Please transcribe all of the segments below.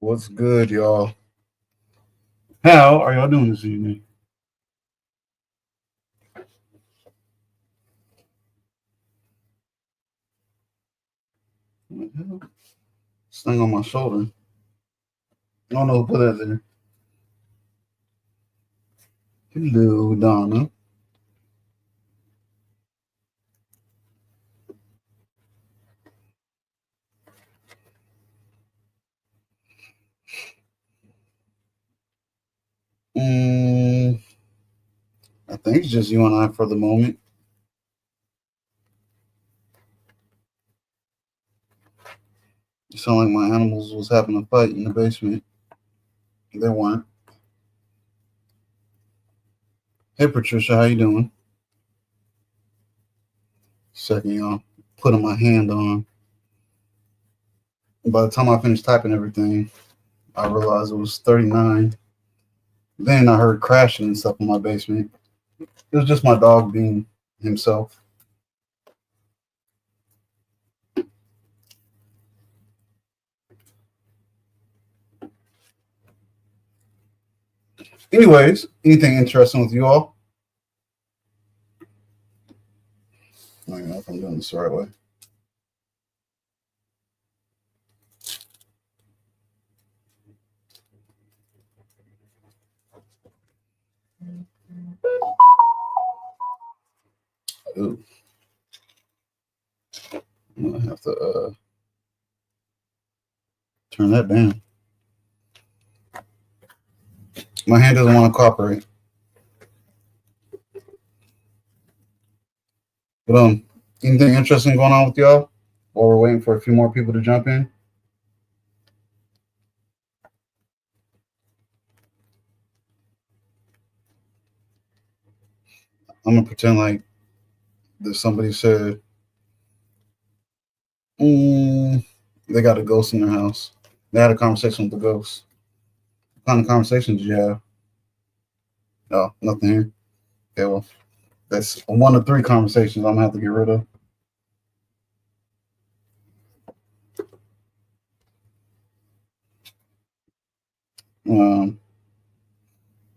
What's good, y'all? How are y'all doing this evening? What the hell? This thing on my shoulder. I don't know who put that there. Hello, Donna. I think it's just you and I for the moment. It sounded like my animals was having a fight in the basement. They weren't. Hey, Patricia, how you doing? Second, y'all. Putting my hand on. By the time I finished typing everything, I realized it was 39. Then I heard crashing and stuff in my basement. It was just my dog being himself. Anyways, anything interesting with you all? I don't know if I'm doing this the right way. Ooh. I'm gonna have to turn that down. My hand doesn't want to cooperate. But anything interesting going on with y'all? While we're waiting for a few more people to jump in. I'm gonna pretend like that somebody said they got a ghost in their house. They had a conversation with the ghost. What kind of conversation did you have? No, nothing here. Okay, well, that's one of three conversations I'm gonna have to get rid of.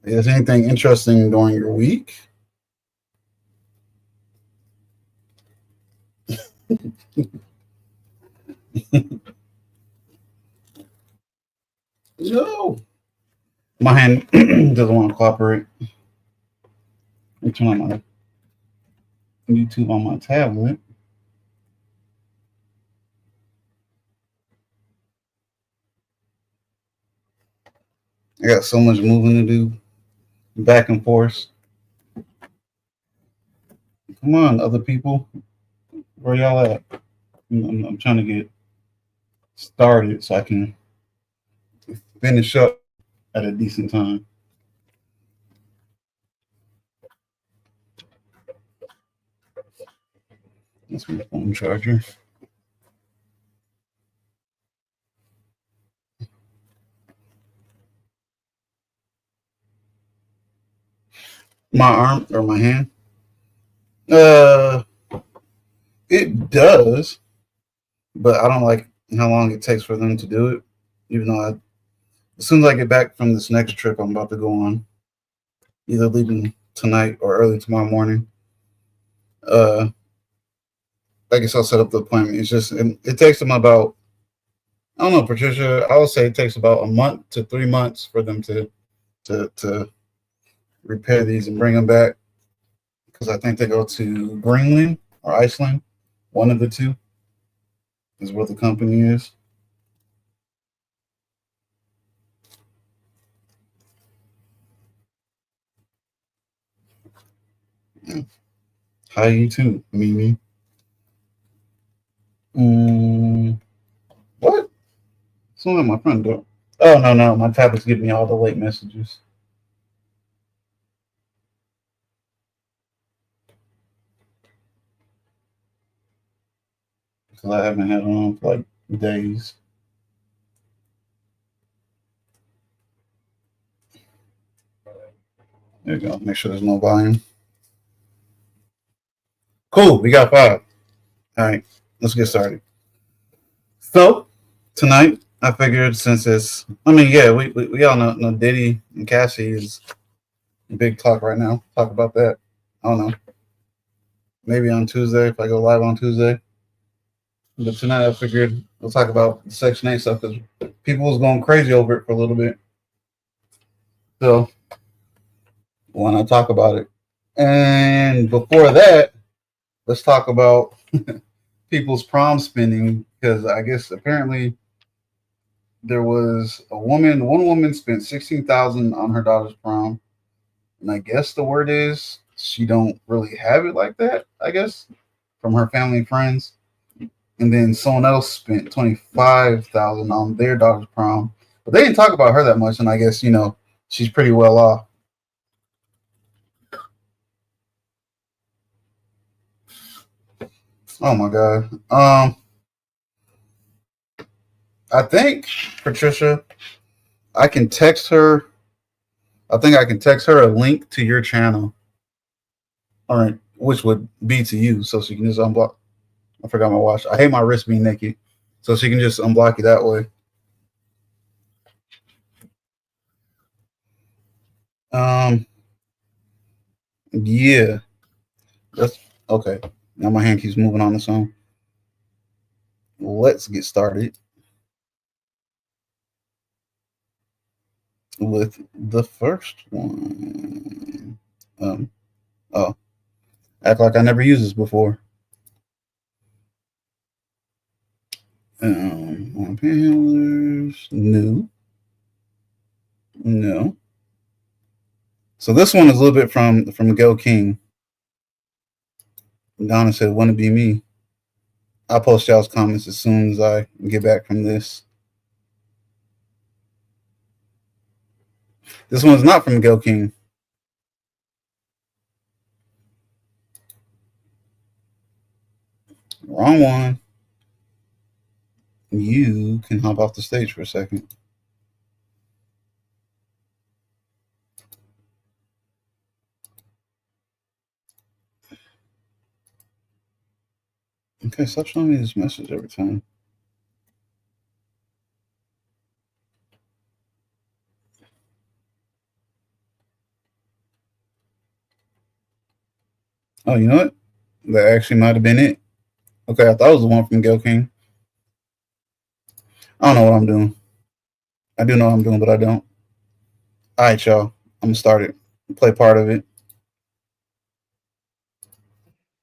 Is anything interesting during your week? No. My hand doesn't want to cooperate. Let me turn on my YouTube on my tablet. I got so much moving to do, back and forth. Come on, other people. Where y'all at? I'm trying to get started so I can finish up at a decent time. That's my phone charger. My arm or my hand? It does, but I don't like how long it takes for them to do it. Even though as soon as I get back from this next trip I'm about to go on, either leaving tonight or early tomorrow morning, I guess I'll set up the appointment. It's just it takes them about, I don't know, Patricia. I would say it takes about a month to 3 months for them to repair these and bring them back, because I think they go to Greenland or Iceland. One of the two is what the company is. Hi, you too, Mimi. What? It's not at my front door. Oh, no. My tablet's giving me all the late messages. Because I haven't had it on for like days. There you go. Make sure there's no volume. Cool. We got 5. All right. Let's get started. So, tonight I figured since it's, I mean, yeah, we all know Diddy and Cassie is big talk right now. Talk about that. I don't know. Maybe on Tuesday if I go live on Tuesday. But tonight I figured we'll talk about Section 8 stuff because people was going crazy over it for a little bit. So why not talk about it? And before that, let's talk about people's prom spending because I guess apparently there was one woman spent 16,000 on her daughter's prom, and I guess the word is she don't really have it like that. I guess from her family and friends, and then someone else spent 25,000 on their daughter's prom, but they didn't talk about her that much, and I guess she's pretty well off. Oh my god. I think Patricia, I can text her. I think I can text her a link to your channel. All right, which would be to you, so she can just unblock. I forgot my watch. I hate my wrist being naked, so she can just unblock you that way. Um, yeah, that's okay. Now my hand keeps moving on its own. Let's get started with the first one. Oh, act like I never used this before. On handlers, no, no. So this one is a little bit from Go King. Donna said, "Wouldn't it be me?" I'll post y'all's comments as soon as I get back from this. This one's not from Go King. Wrong one. You can hop off the stage for a second. Okay, stop showing me this message every time. Oh, you know what? That actually might have been it. Okay, I thought it was the one from Go King. I don't know what I'm doing. I do know what I'm doing, but I don't. All right, y'all. I'm gonna start it. Play part of it.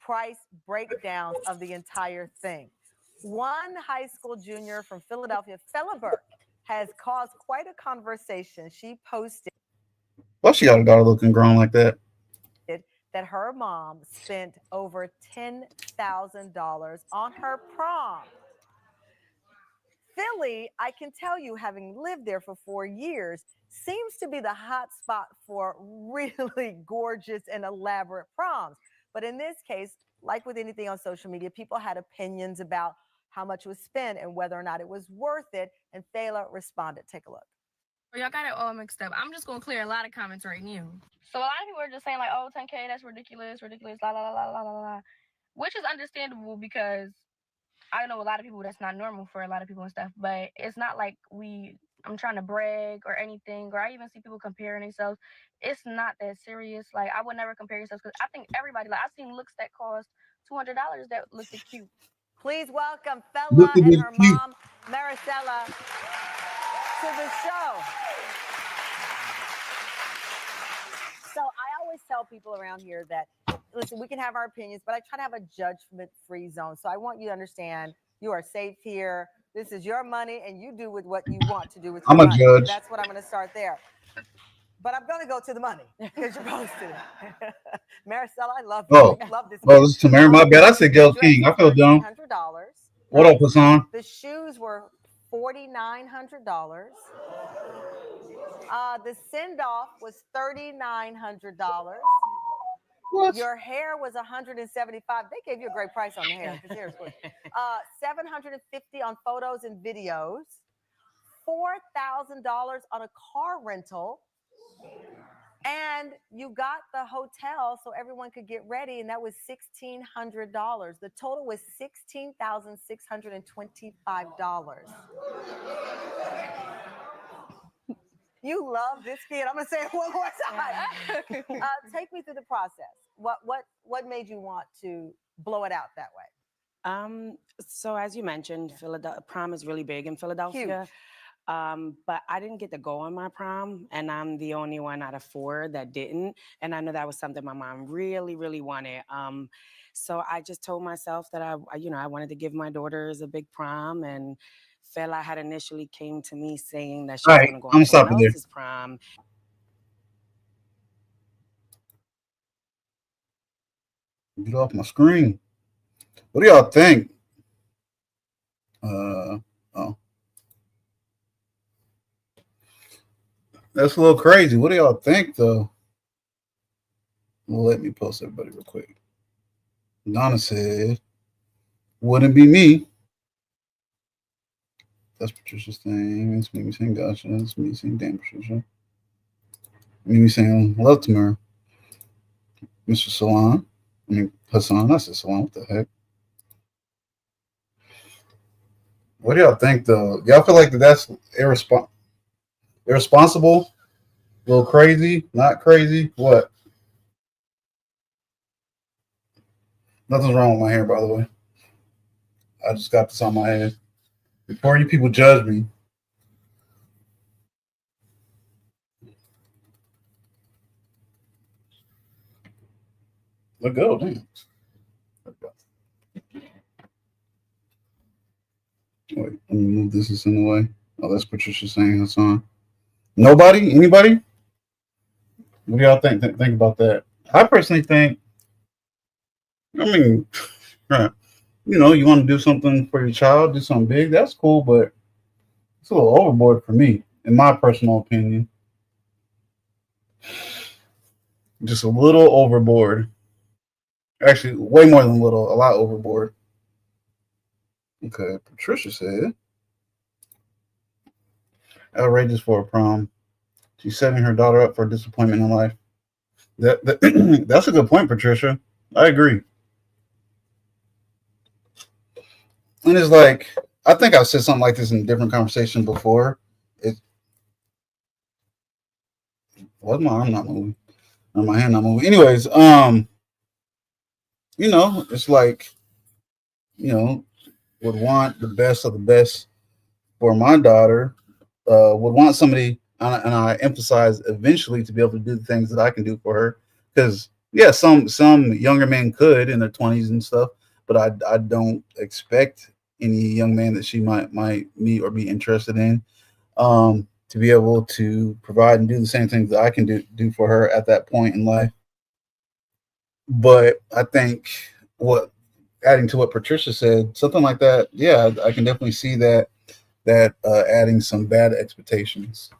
Price breakdowns of the entire thing. One high school junior from Philadelphia, Felleberg, has caused quite a conversation. She posted Why she got a daughter looking grown like that? that her mom spent over $10,000 on her prom. Philly, I can tell you, having lived there for 4 years, seems to be the hot spot for really gorgeous and elaborate proms. But in this case, like with anything on social media, people had opinions about how much was spent and whether or not it was worth it. And Thaler responded. Take a look. Y'all got it all mixed up. I'm just gonna clear a lot of comments right now. So a lot of people are just saying like, "Oh, 10K, that's ridiculous, ridiculous, la la la la la la," which is understandable because I know a lot of people that's not normal for a lot of people and stuff. But it's not like I'm trying to brag or anything, or I even see people comparing themselves. It's not that serious. Like I would never compare yourself because I think everybody like I've seen looks that cost $200 that looked cute. Please welcome Look Fella at and this her cute. mom, Maricela, to the show. So I always tell people around here that, listen, we can have our opinions, but I try to have a judgment-free zone. So I want you to understand you are safe here. This is your money, and you do with what you want to do with your I'm a money. judge. That's what I'm going to start there. But I'm going to go to the money because you're posted it. Maricela, I love you. Oh, You love this. oh, this is Tamara. My bad. I said Go The dress King. I was feel dumb. $1,300. What up, Hassan? The shoes were $4,900. The send off was $3,900. What? Your hair was $175. They gave you a great price on the hair because hair is good. $750 on photos and videos. $4,000 on a car rental. And you got the hotel so everyone could get ready, and that was $1,600. The total was $16,625. You love this kid. I'm gonna say it one more time. Take me through the process. What made you want to blow it out that way? So as you mentioned, prom is really big in Philadelphia. Huge. But I didn't get to go on my prom, and I'm the only one out of 4 that didn't. And I know that was something my mom really, really wanted. So I just told myself that I wanted to give my daughters a big prom, and Fela had initially came to me saying that she All was right, going to go I'm on someone stopping there. else's prom. Get off my screen. What do y'all think? Oh, that's a little crazy. What do y'all think, though? Well, let me post everybody real quick. Donna said, "Wouldn't be me." That's Patricia's thing. It's me saying gotcha. It's me saying damn Patricia. Me saying love to her. Mr. Salon. I mean Hassan. I said Salon. What the heck? What do y'all think, though? Y'all feel like that's irresponsible? A little crazy? Not crazy? What? Nothing's wrong with my hair, by the way. I just got this on my head. Before you people judge me. Look good, damn. Wait, let me move this in the way. Oh, that's Patricia saying Hassan. Nobody? Anybody? What do y'all think about that? I personally think, I mean, you want to do something for your child, do something big, that's cool, but it's a little overboard for me, in my personal opinion. Just a little overboard. Actually, way more than a little, a lot overboard. Okay, Patricia said, outrageous for a prom. She's setting her daughter up for disappointment in life. That's a good point, Patricia. I agree. And it's like, I think I've said something like this in a different conversation before. Why's my arm not moving? Or my hand not moving? Anyways, it's like, would want the best of the best for my daughter. Would want somebody, and I emphasize eventually to be able to do the things that I can do for her. Because yeah, some younger men could in their 20s and stuff, but I don't expect any young man that she might meet or be interested in to be able to provide and do the same things that I can do for her at that point in life. But I think adding to what Patricia said, something like that, yeah, I can definitely see that adding some bad expectations.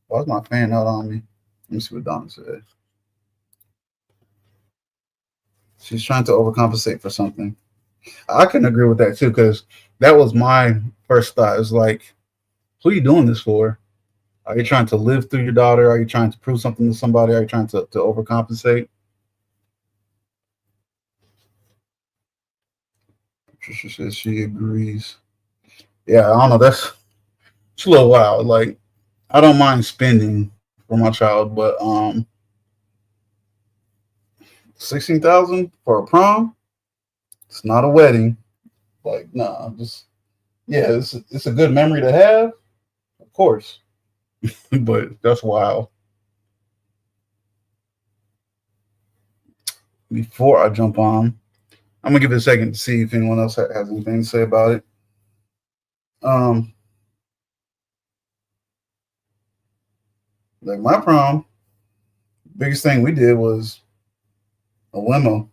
Why's my fan not on me? Let me see what Donna said. She's trying to overcompensate for something. I can agree with that too, because that was my first thought. It was like, who are you doing this for? Are you trying to live through your daughter? Are you trying to prove something to somebody? Are you trying to overcompensate? Patricia says she agrees. Yeah, I don't know. It's a little wild. Like, I don't mind spending for my child, but $16,000 for a prom? It's not a wedding. Like, nah, it's a good memory to have, of course, but that's wild. Before I jump on, I'm gonna give it a second to see if anyone else has anything to say about it. Like my prom, biggest thing we did was a limo.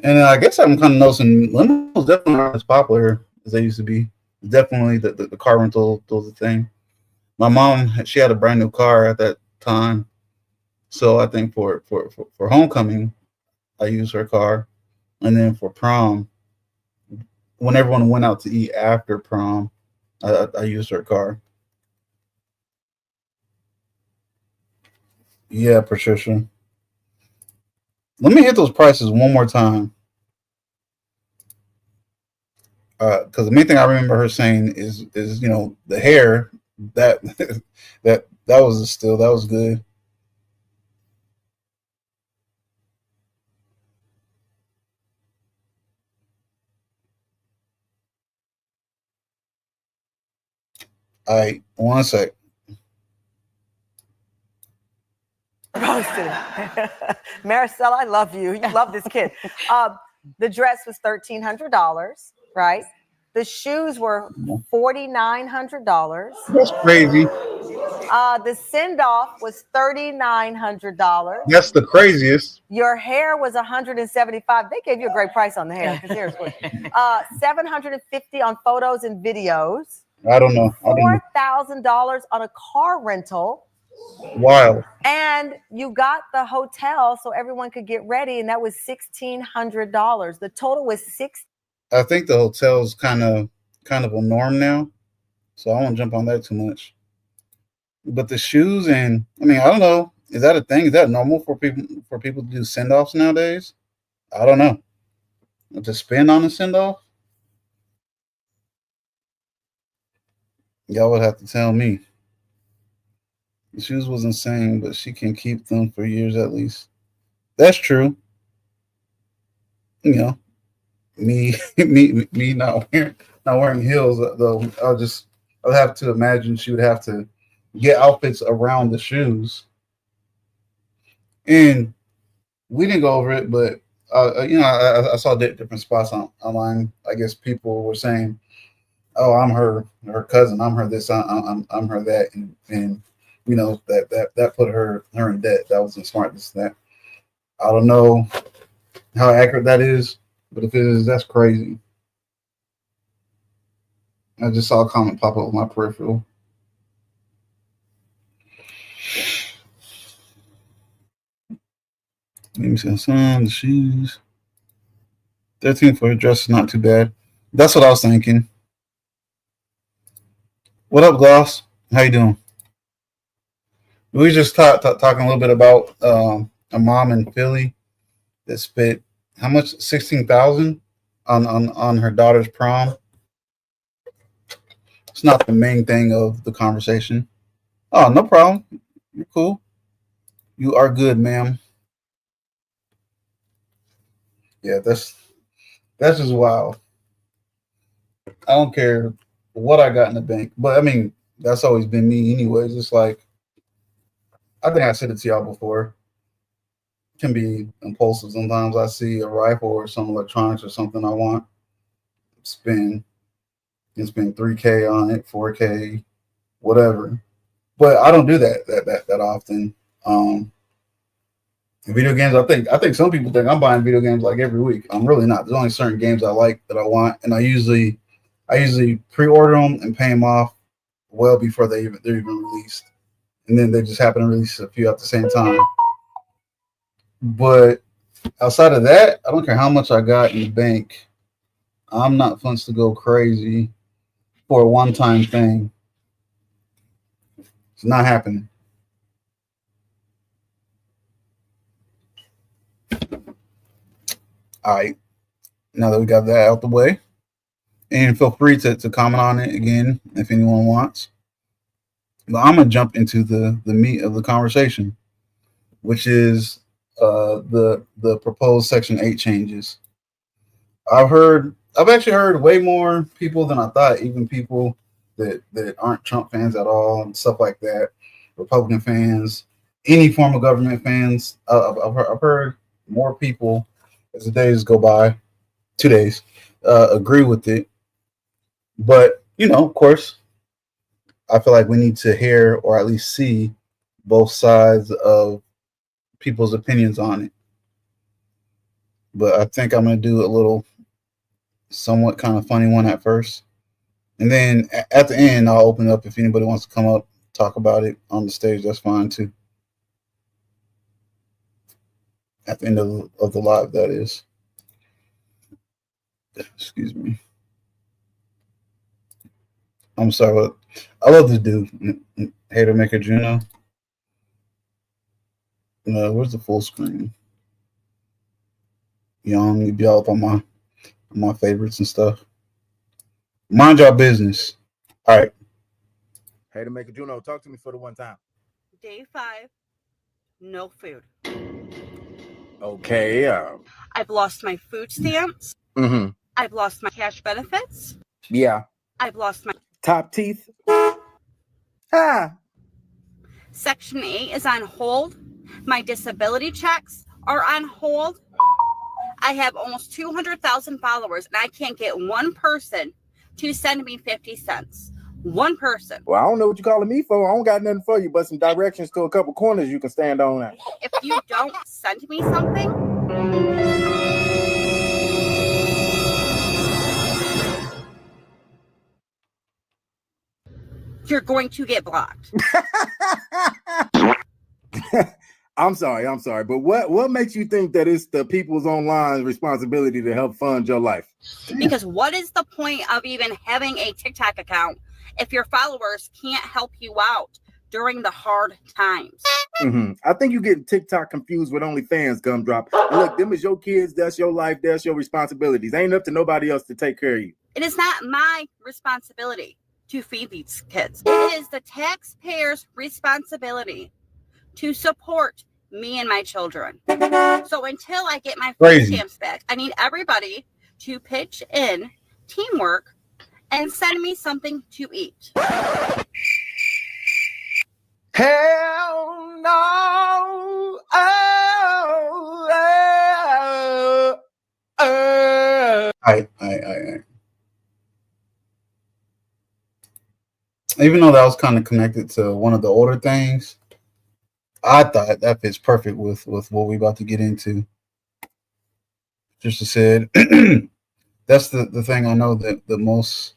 And I guess I'm kind of noticing limos definitely aren't as popular as they used to be. Definitely the car rental was a thing. My mom, she had a brand new car at that time. So I think for homecoming, I used her car. And then for prom, when everyone went out to eat after prom, I used her car. Yeah, Patricia. Let me hit those prices one more time. Because the main thing I remember her saying is the hair that that was a steal. That was good. All right, one sec. Roasted. Maricela, I love you. You love this kid. The dress was $1,300, right? The shoes were $4,900. That's crazy. The send off was $3,900. That's the craziest. Your hair was $175. They gave you a great price on the hair because hair is good. $750 on photos and videos. I don't know. $4,000 on a car rental. Wild. And you got the hotel so everyone could get ready, and that was $1,600. The total was I think the hotel's kind of a norm now, so I won't jump on that too much. But the shoes, and I mean, I don't know. Is that a thing? Is that normal for people to do send offs nowadays? I don't know. To spend on a send off, y'all would have to tell me. The shoes was insane, but she can keep them for years at least. That's true. You know, me not wearing heels though. I'll have to imagine she would have to get outfits around the shoes. And we didn't go over it, but I saw different spots online. I guess people were saying, "Oh, I'm her cousin. I'm her this. I'm her that," and that put her in debt. That wasn't smart. This that. I don't know how accurate that is, but if it is, that's crazy. I just saw a comment pop up on my peripheral. Let me see some the shoes. 13 for a dress is not too bad. That's what I was thinking. What up, Gloss? How you doing? We just talking a little bit about a mom in Philly that spent how much, 16,000 on her daughter's prom. It's not the main thing of the conversation. Oh, no problem. You're cool. You are good, ma'am. Yeah, that's just wild. I don't care what I got in the bank, but I mean that's always been me, anyways. It's like I think I said it to y'all before. It can be impulsive sometimes. I see a rifle or some electronics or something I want, spend 3K on it, 4K, whatever. But I don't do that often. Video games, I think some people think I'm buying video games like every week. I'm really not. There's only certain games I like that I want, and I usually pre-order them and pay them off well before they're even released, and then they just happen to release a few at the same time. But outside of that, I don't care how much I got in the bank. I'm not funds to go crazy for a one-time thing. It's not happening. All right. Now that we got that out the way, and feel free to comment on it again if anyone wants. But I'm gonna jump into the meat of the conversation, which is the proposed Section 8 changes. I've actually heard way more people than I thought, even people that aren't Trump fans at all and stuff like that, Republican fans, any form of government fans. I've heard more people as the days go by, 2 days, agree with it. But, of course, I feel like we need to hear or at least see both sides of people's opinions on it. But I think I'm going to do a little somewhat kind of funny one at first. And then at the end, I'll open up if anybody wants to come up, talk about it on the stage. That's fine too. At the end of the live, that is. Excuse me. I'm sorry. I love this dude, Hater Maker Juno. Where's the full screen? Young, you be all up on my favorites and stuff. Mind your business. All right. Hey, to make a Juno, talk to me for the one time. Day 5, no food. Okay. I've lost my food stamps. Mm-hmm. I've lost my cash benefits. Yeah. I've lost my Top teeth. Ah. Section 8 is on hold. My disability checks are on hold. I have almost 200,000 followers, and I can't get one person to send me 50 cents. One person. Well, I don't know what you're calling me for. I don't got nothing for you, but some directions to a couple corners you can stand on now. If you don't send me something, you're going to get blocked. I'm sorry, but what makes you think that it's the people's online responsibility to help fund your life? Because what is the point of even having a TikTok account if your followers can't help you out during the hard times? Mm-hmm. I think you get TikTok confused with OnlyFans, Gumdrop. Look, them is your kids, that's your life, that's your responsibilities. Ain't up to nobody else to take care of you. It is not my responsibility to feed these kids. It is the taxpayers' responsibility to support me and my children. So until I get my food stamps back, I need everybody to pitch in teamwork and send me something to eat. Hell no. I. Even though that was kind of connected to one of the older things, I thought that fits perfect with what we about to get into. Just to said, that's the thing I know that the most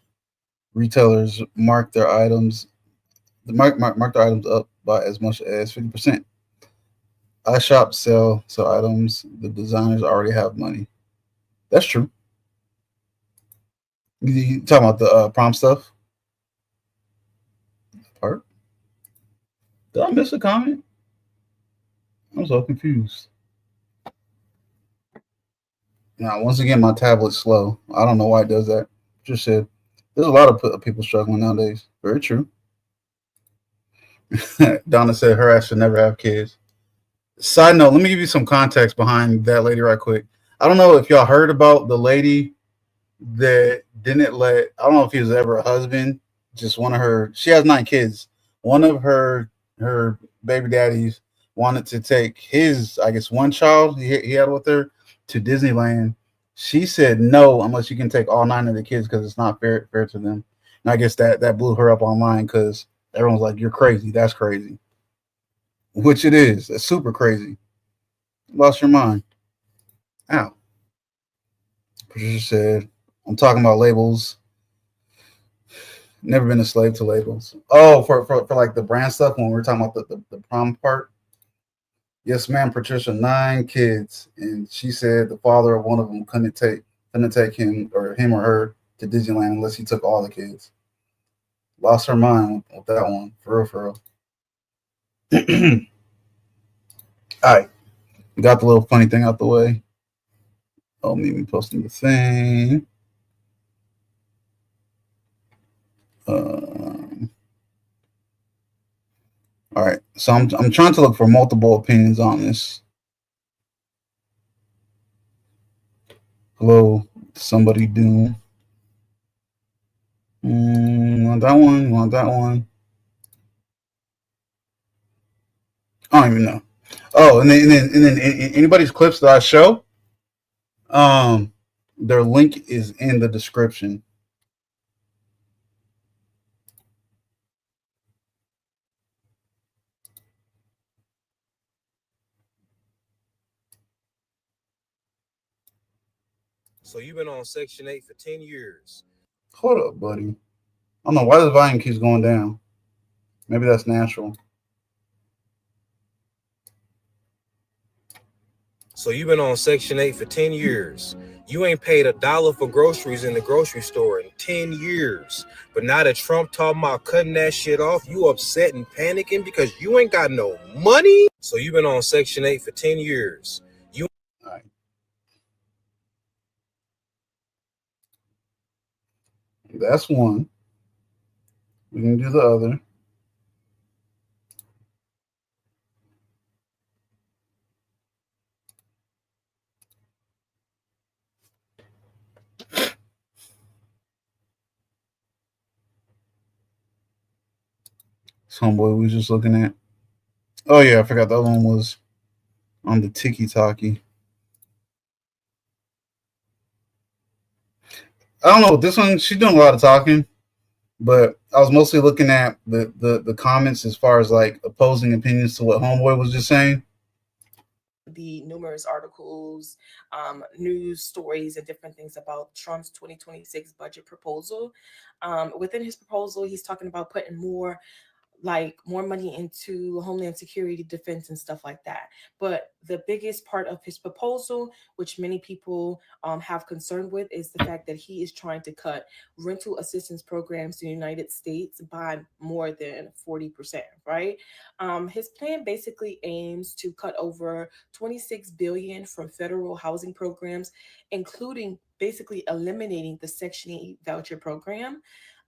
retailers mark their items, mark their items up by as much as 50%. I shop, sell items. The designers already have money. That's true. You talking about the prom stuff? Part? Did I miss a comment? I'm so confused. Now, once again, my tablet's slow. I don't know why it does that. Just said, there's a lot of people struggling nowadays. Very true. Donna said her ass should never have kids. Side note, let me give you some context behind that lady right quick. I don't know if y'all heard about the lady that didn't let, I don't know if he was ever a husband, just one of her, she has 9 kids. One of her baby daddies wanted to take his, I guess, one child he had with her to Disneyland. She said no, unless you can take all 9 of the kids because it's not fair to them. And I guess that blew her up online because everyone's like, you're crazy. That's crazy. Which it is. It's super crazy. Lost your mind. Ow. Patricia said, I'm talking about labels. Never been a slave to labels. Oh, for like the brand stuff when we were talking about the prom part. Yes, ma'am, Patricia, 9 kids. And she said the father of one of them couldn't take him or her to Disneyland unless he took all the kids. Lost her mind with that one. For real. All right. We got the little funny thing out the way. Oh, me posting the thing. All right. So I'm trying to look for multiple opinions on this. Hello, somebody doom. Want that one? Want that one? I don't even know. Oh, and then anybody's clips that I show, their link is in the description. So you've been on Section 8 for 10 years. Hold up, buddy. I don't know why the volume keeps going down. Maybe that's natural. So you've been on Section 8 for 10 years. You ain't paid $1 for groceries in the grocery store in 10 years. But now that Trump talking about cutting that shit off, you upset and panicking because you ain't got no money? So you've been on Section 8 for 10 years. All right. That's one. We can do the other. homeboy we was just looking at. Oh yeah, I forgot the other one was on the Tiki Talkie. I don't know this one. She's doing a lot of talking, but I was mostly looking at the comments as far as like opposing opinions to what homeboy was just saying. The numerous articles, news stories, and different things about Trump's 2026 budget proposal. Within his proposal, he's talking about putting more money into homeland security, defense, and stuff like that. But the biggest part of his proposal, which many people have concern with, is the fact that he is trying to cut rental assistance programs in the United States by more than 40%, right? His plan basically aims to cut over $26 billion from federal housing programs, including basically eliminating the Section 8 voucher program.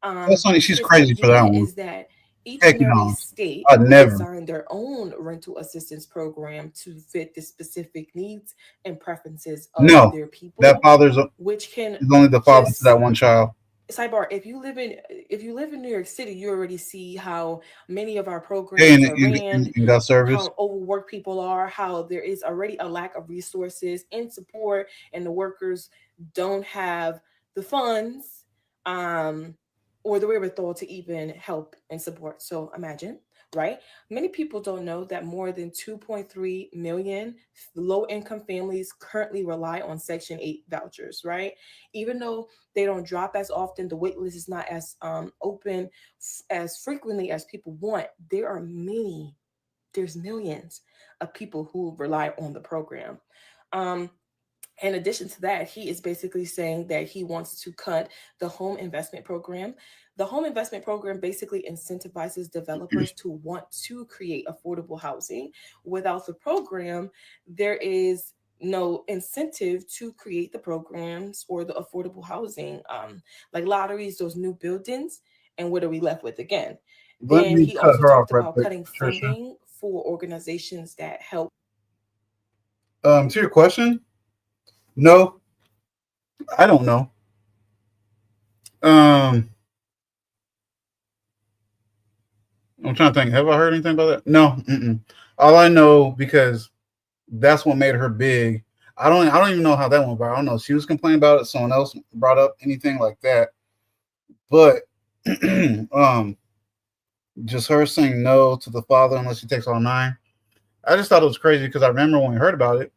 That's funny. She's His crazy for that idea one. is that each Heck and every no. state I'd will never. design their own rental assistance program to fit the specific needs and preferences of No, their people, that father's which can is only the father to just that one child. sidebar. If you live in New York City, you already see how many of our Hey, programs are ran, and got service. how overworked people are, how there is already a lack of resources and support, and the workers don't have the funds or the wherewithal to even help and support. So imagine, right? Many people don't know that more than 2.3 million low income families currently rely on Section 8 vouchers, right? Even though they don't drop as often, the wait list is not as open as frequently as people want. There's millions of people who rely on the program. In addition to that, he is basically saying that he wants to cut the home investment program. The home investment program basically incentivizes developers to want to create affordable housing. Without the program, there is no incentive to create the programs or the affordable housing, like lotteries, those new buildings. And what are we left with again? Let Then me he cut also her off talked right about quick, cutting Patricia. funding for organizations that help. To your question, no, I don't know. I'm trying to think. Have I heard anything about that? No. All I know, because that's what made her big. I don't even know how that went viral. I don't know. She was complaining about it. Someone else brought up anything like that. But just her saying no to the father unless he takes all 9. I just thought it was crazy because I remember when we heard about it.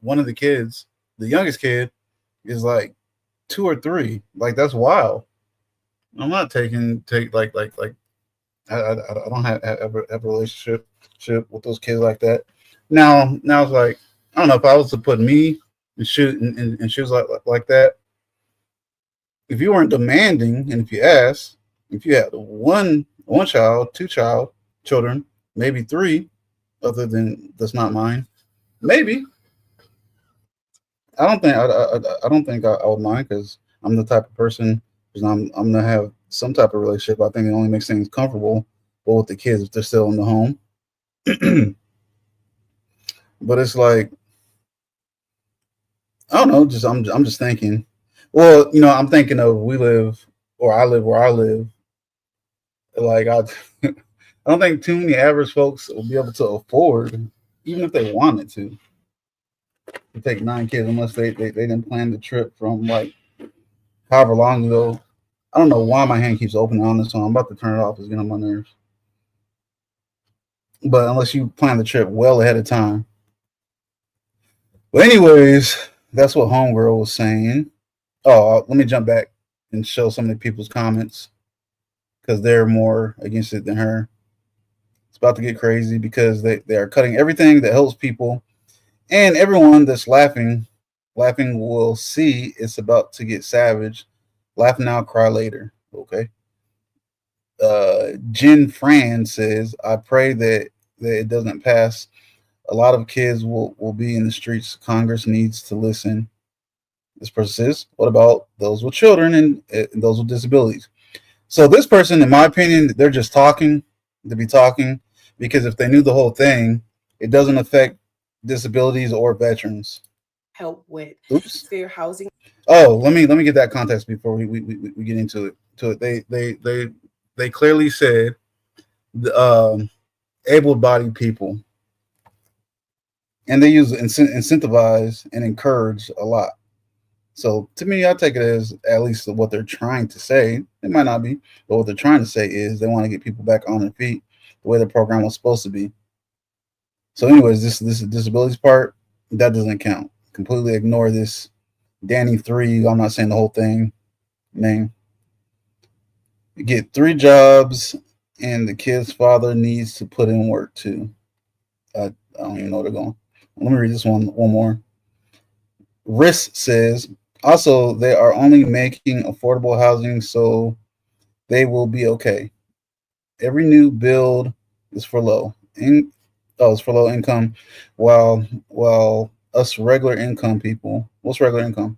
One of the kids, the youngest kid, is like 2 or 3. Like that's wild. I'm not take like I don't have a relationship with those kids like that. Now it's like I don't know if I was to put me and shoes like that. If you weren't demanding, and if you asked, if you had one child, 2 children, maybe 3, other than that's not mine, maybe I don't think I would mind because I'm the type of person because I'm gonna have some type of relationship. I think it only makes things comfortable, but with the kids if they're still in the home. But it's like I don't know. I'm just thinking. Well, I'm thinking of I live where I live. Like I don't think too many average folks will be able to afford, even if they wanted to take 9 kids unless they didn't plan the trip from like however long ago. I don't know why my hand keeps opening on this one. I'm about to turn it off. It's getting on my nerves. But unless you plan the trip well ahead of time. But anyways, that's what Homegirl was saying. Oh, let me jump back and show some of the people's comments because they're more against it than her. It's about to get crazy because they are cutting everything that helps people. And everyone that's laughing will see it's about to get savage. Laugh now, cry later. Okay. Jen Fran says, I pray that it doesn't pass. A lot of kids will be in the streets. Congress needs to listen. This person says, what about those with children and those with disabilities? So this person, in my opinion, they're just talking to be talking because if they knew the whole thing, it doesn't affect disabilities or veterans. Help with fair housing. Oh, let me get that context before we get into it. They clearly said the able-bodied people, and they use incentivize and encourage a lot. So to me, I take it as at least what they're trying to say. It might not be, but what they're trying to say is they want to get people back on their feet the way the program was supposed to be. So, anyways, this disabilities part that doesn't count. Completely ignore this Danny 3. I'm not saying the whole thing. Name. You get 3 jobs, and the kid's father needs to put in work too. I don't even know where they're going. Let me read this one more. Riss says, also, they are only making affordable housing, so they will be okay. Every new build is for low. It's for low income, while us regular income people, what's regular income?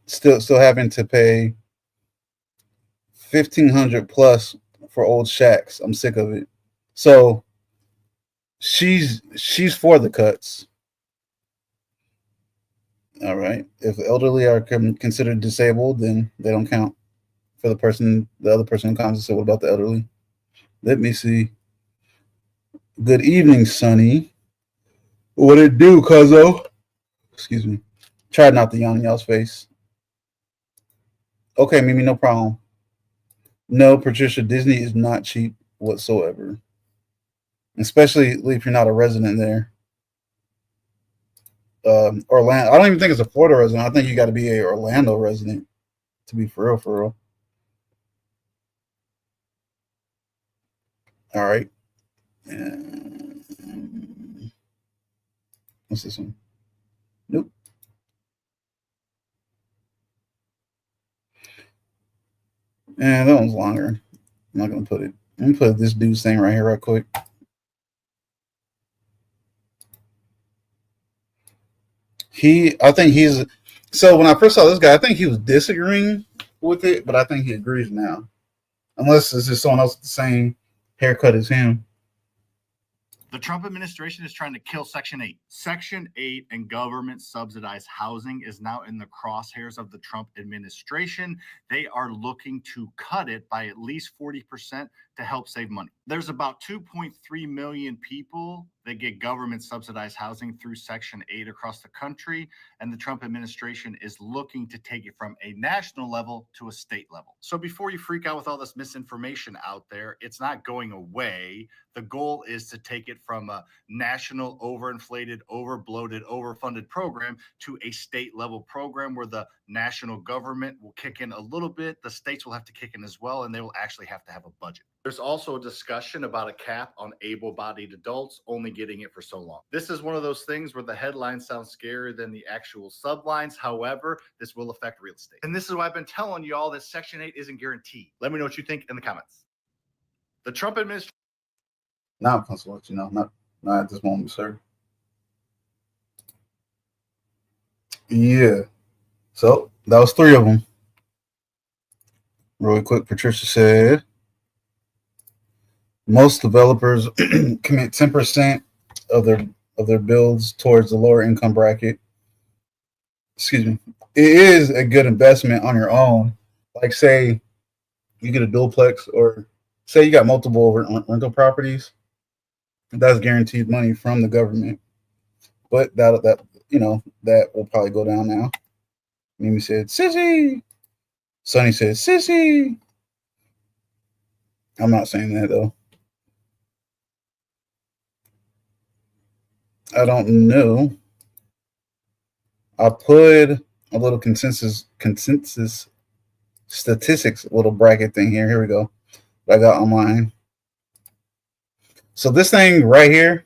Still having to pay $1,500 plus for old shacks. I'm sick of it. So she's for the cuts. All right. If the elderly are considered disabled, then they don't count for the other person who comes and say, what about the elderly? Let me see. Good evening, Sonny. What it do, cuzzo? Excuse me. Try not to yawn in y'all's face. Okay, Mimi, no problem. No, Patricia, Disney is not cheap whatsoever. Especially if you're not a resident there. Orlando. I don't even think it's a Florida resident. I think you got to be a Orlando resident to be for real, for real. All right. What's this one? Nope. And that one's longer. I'm not gonna put it. I'm gonna put this dude's thing right here, right quick. I think he's. So when I first saw this guy, I think he was disagreeing with it, but I think he agrees now. Unless it's just someone else with the same haircut as him. The Trump administration is trying to kill Section 8. Section 8 and government subsidized housing is now in the crosshairs of the Trump administration. They are looking to cut it by at least 40% to help save money. There's about 2.3 million people that get government subsidized housing through Section 8 across the country, and the Trump administration is looking to take it from a national level to a state level. So before you freak out with all this misinformation out there, it's not going away. The goal is to take it from a national, overinflated, overbloated, overfunded program to a state level program where the national government will kick in a little bit, the states will have to kick in as well, and they will actually have to have a budget. There's also a discussion about a cap on able-bodied adults only getting it for so long. This is one of those things where the headline sounds scarier than the actual sublines. However, this will affect real estate. And this is why I've been telling y'all that Section 8 isn't guaranteed. Let me know what you think in the comments. The Trump administration. Now I'm supposed to let you know. Not at this moment, sir. Yeah. So that was 3 of them. Really quick, Patricia said most developers commit 10% of their builds towards the lower income bracket. Excuse me. It is a good investment on your own. Like say you get a duplex, or say you got multiple rental properties. That's guaranteed money from the government. But that will probably go down now. Mimi said, "Sissy." Sonny said, "Sissy." I'm not saying that though. I don't know. I put a little consensus statistics little bracket thing here. Here we go. I got online. So this thing right here.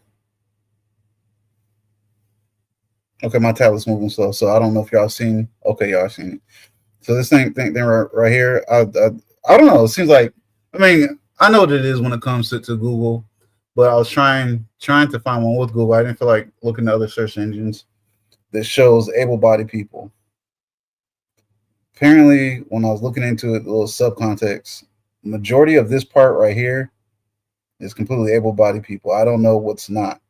Okay, my tablet's moving slow, so I don't know if y'all seen. Okay, y'all seen it. So this thing right here. I don't know. It seems like. I mean, I know what it is when it comes to Google, but I was trying to find one with Google. I didn't feel like looking at other search engines that shows able-bodied people. Apparently, when I was looking into it, a little subcontext, majority of this part right here is completely able-bodied people. I don't know what's not.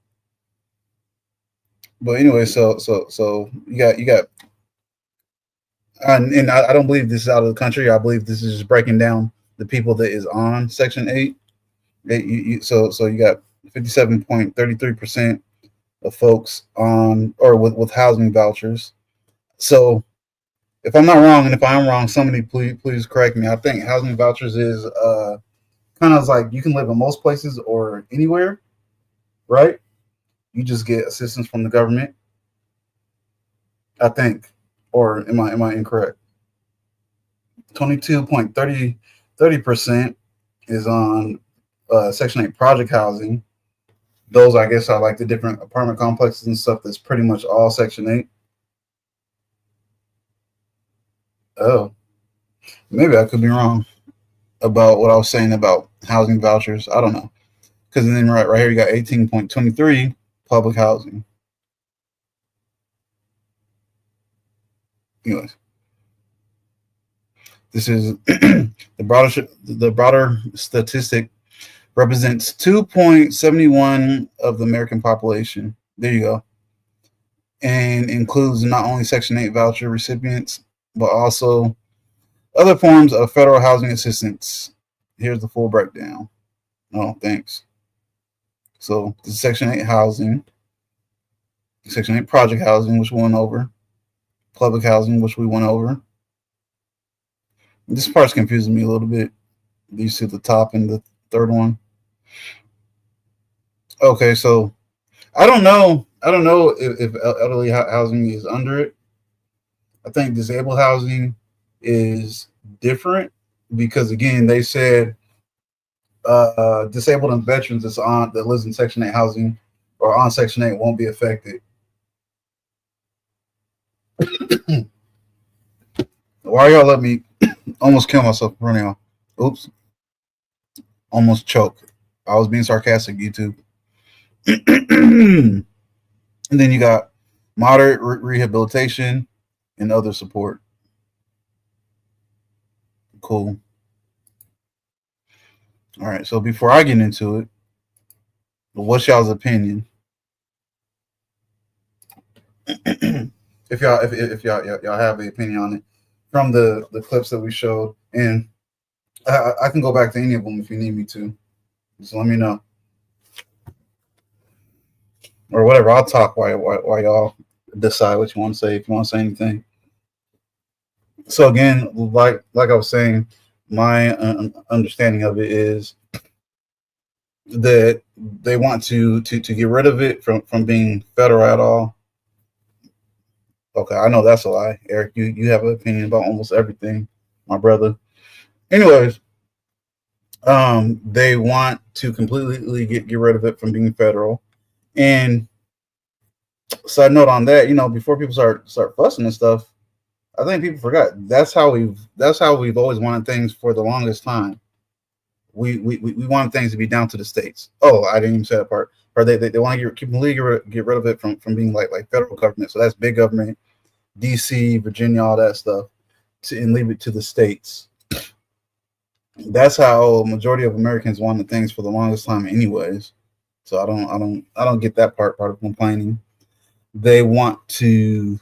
But anyway, so you got, and I don't believe this is out of the country. I believe this is just breaking down the people that is on Section 8. So you got 57.33% of folks on or with housing vouchers. So if I'm not wrong, and if I am wrong, somebody please correct me. I think housing vouchers is kind of like you can live in most places or anywhere, right? You just get assistance from the government. I think, or am I incorrect? 22.30% is on Section 8 project housing. Those, I guess, are like the different apartment complexes and stuff. That's pretty much all Section 8. Oh, maybe I could be wrong about what I was saying about housing vouchers. I don't know. Because then right here you got 18.23 public housing. Anyways, this is the broader statistic represents 2.71 of the American population. There you go. And includes not only Section 8 voucher recipients, but also other forms of federal housing assistance. Here's the full breakdown. Oh, thanks. So this is Section 8 housing, Section 8 project housing, which we went over, public housing, which we went over. This part's confusing me a little bit. These two, the top and the third one. Okay, so I don't know if elderly housing is under it. I think disabled housing is different because, again, they said disabled and veterans that lives in Section 8 housing or on Section 8 won't be affected. Why y'all let me almost kill myself in front of y'all? Oops. Almost choke. I was being sarcastic, YouTube. And then you got moderate rehabilitation and other support. Cool. All right. So before I get into it, what's y'all's opinion? if y'all have an opinion on it from the clips that we showed, and I can go back to any of them if you need me to. Just let me know. Or whatever, I'll talk while y'all decide what you want to say, if you want to say anything. So again, like I was saying, my understanding of it is that they want to get rid of it from being federal at all. Okay, I know that's a lie, Eric. You have an opinion about almost everything, my brother. Anyways, they want to completely get rid of it from being federal. And side note on that, before people start fussing and stuff, I think people forgot that's how we've always wanted things for the longest time. We want things to be down to the states. Oh, I didn't even say that part. Or they want to get rid of it from being like federal government. So that's big government, DC, Virginia, all that stuff, and leave it to the states. That's how majority of Americans wanted things for the longest time, anyways. So I don't get that part of complaining. They want to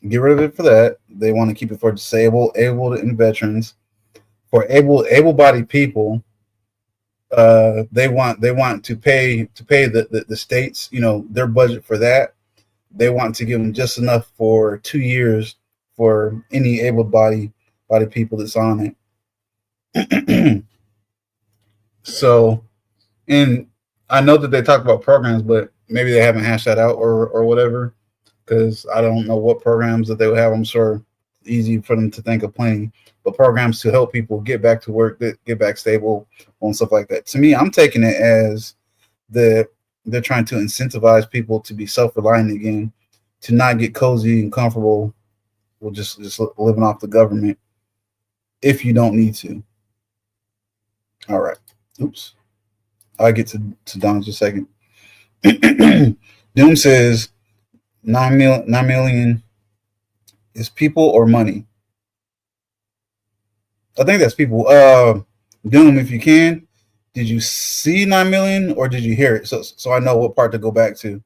get rid of it for that. They want to keep it for disabled, able, and veterans. For able-bodied people, they want to pay the states, their budget for that. They want to give them just enough for 2 years for any able-bodied people that's on it. So, and I know that they talk about programs, but maybe they haven't hashed that out or whatever, because I don't know what programs that they would have. I'm sure it's easy for them to think of plenty, but programs to help people get back to work, get back stable, and stuff like that. To me, I'm taking it as they're trying to incentivize people to be self-reliant again, to not get cozy and comfortable with just living off the government if you don't need to. All right. Oops. I'll get to Don in just a second. Doom says 9 million is people or money. I think that's people. Doom, if you can, did you see 9 million or did you hear it? So I know what part to go back to,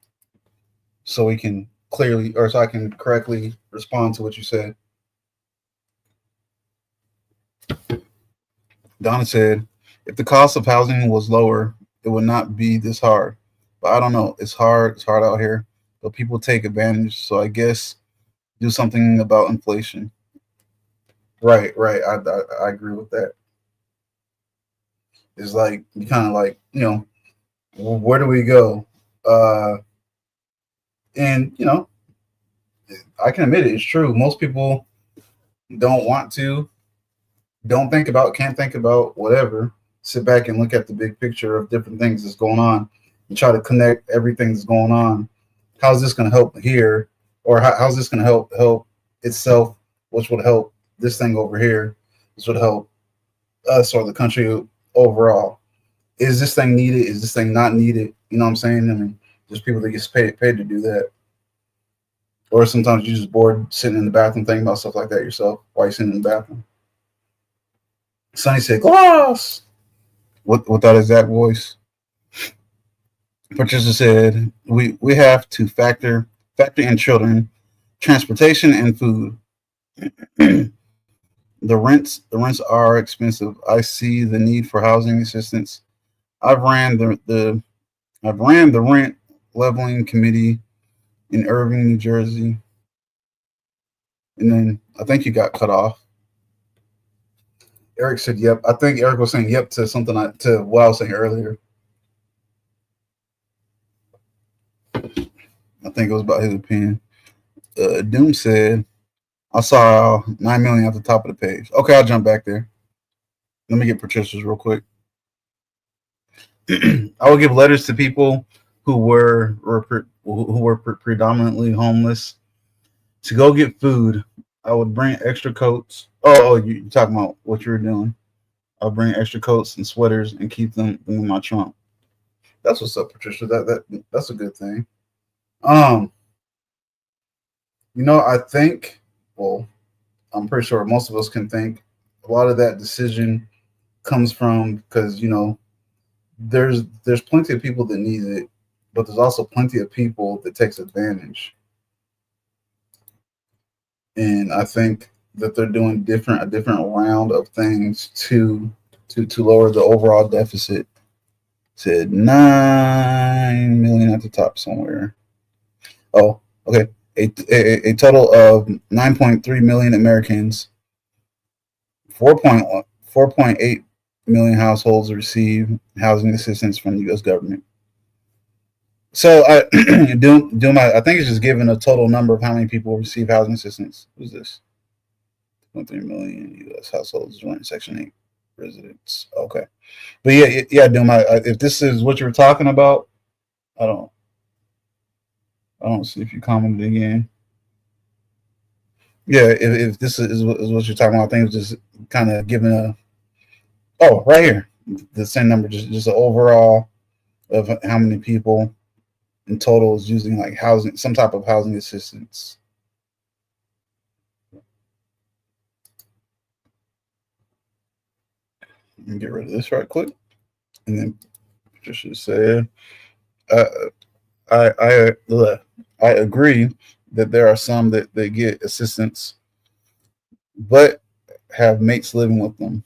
so we can so I can correctly respond to what you said. Donna said, If the cost of housing was lower, it would not be this hard. But I don't know. It's hard. It's hard out here. But people take advantage. So I guess do something about inflation. Right, right. I agree with that. It's like you kind of like, where do we go? Uh, and I can admit it. It's true. Most people don't want to, don't think about, can't think about whatever. Sit back and look at the big picture of different things that's going on and try to connect everything that's going on. How's this going to help here, or how's this going to help itself, which would help this thing over here, which would help us or the country overall. Is this thing needed? Is this thing not needed? You know what I'm saying? I mean, there's people that get paid to do that. Or sometimes you're just bored sitting in the bathroom thinking about stuff like that yourself while you're sitting in the bathroom. Sonny said, "Gloss." With that exact voice. Patricia said, "We have to factor in children, transportation, and food. The rents are expensive. I see the need for housing assistance. I've ran the rent leveling committee in Irving, New Jersey." And then I think you got cut off. Eric said, "Yep." I think Eric was saying "yep" to something to what I was saying earlier. I think it was about his opinion. Doom said, "I saw 9 million at the top of the page." Okay, I'll jump back there. Let me get Patricia's real quick. I will give letters to people who were predominantly homeless to go get food. I would bring extra coats. Oh, you're talking about what you were doing. I'll bring extra coats and sweaters and keep them in my trunk. That's what's up, Patricia. That's a good thing. I think, well, I'm pretty sure most of us can think a lot of that decision comes from because there's plenty of people that need it, but there's also plenty of people that takes advantage. And I think that they're doing a different round of things to lower the overall deficit. Said 9 million at the top somewhere. Oh, okay. A total of 9.3 million Americans, 4.8 million households receive housing assistance from the U.S. government. So I I think it's just giving a total number of how many people receive housing assistance. Who's this? 2.3 million U.S. households rent Section 8 residents. Okay, but yeah, Doom. If this is what you're talking about, I don't see if you commented again. Yeah, if this is what you're talking about, I think it's just kind of giving right here, the same number, just an overall of how many people in total is using like housing, some type of housing assistance. Let me get rid of this right quick. And then Patricia said, I agree that there are some that get assistance, but have mates living with them.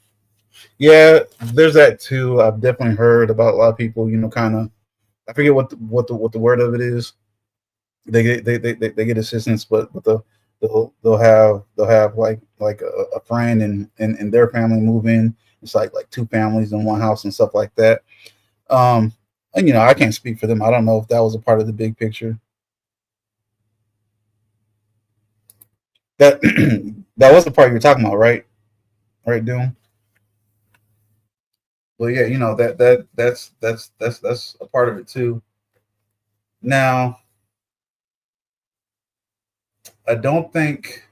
Yeah, there's that too. I've definitely heard about a lot of people, kind of, I forget what the word of it is. They get assistance, but they'll have like a friend and their family move in. It's like two families in one house and stuff like that. And I can't speak for them. I don't know if that was a part of the big picture. That that was the part you were talking about, right? Right, Doom. Well, yeah, that's a part of it too. Now, I don't think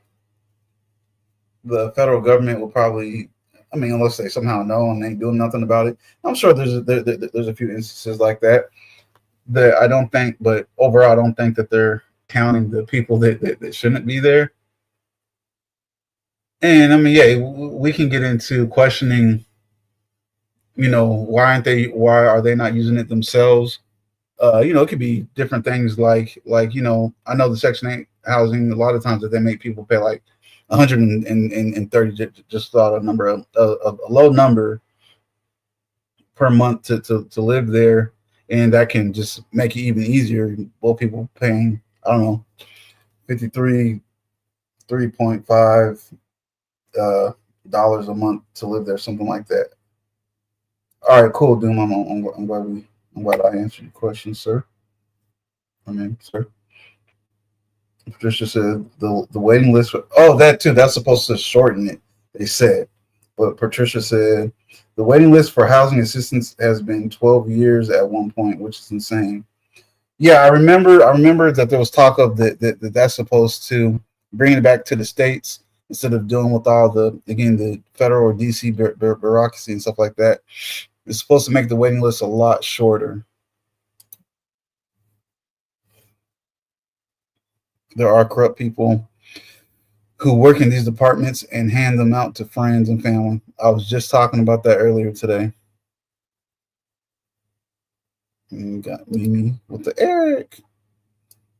the federal government will probably. I mean, unless they somehow know and ain't doing nothing about it. I'm sure there's a few instances like that. That I don't think, but overall, I don't think that they're counting the people that shouldn't be there. And I mean, yeah, we can get into questioning. Why are they not using it themselves? It could be different things like I know the Section 8 housing, a lot of times that they make people pay like 130, just thought a number, a low number per month to live there, and that can just make it even easier. Both people paying, I don't know, 3.5 dollars a month to live there, something like that. All right, cool, Doom. I'm glad I answered your question, sir. I mean, sir. Patricia said the waiting list for, oh, that too. That's supposed to shorten it, they said. But Patricia said the waiting list for housing assistance has been 12 years at one point, which is insane. Yeah, I remember that there was talk of that's supposed to bring it back to the states instead of dealing with all the federal or DC bureaucracy and stuff like that. It's supposed to make the waiting list a lot shorter. There are corrupt people who work in these departments and hand them out to friends and family. I was just talking about that earlier today. And you got Mimi with the Eric.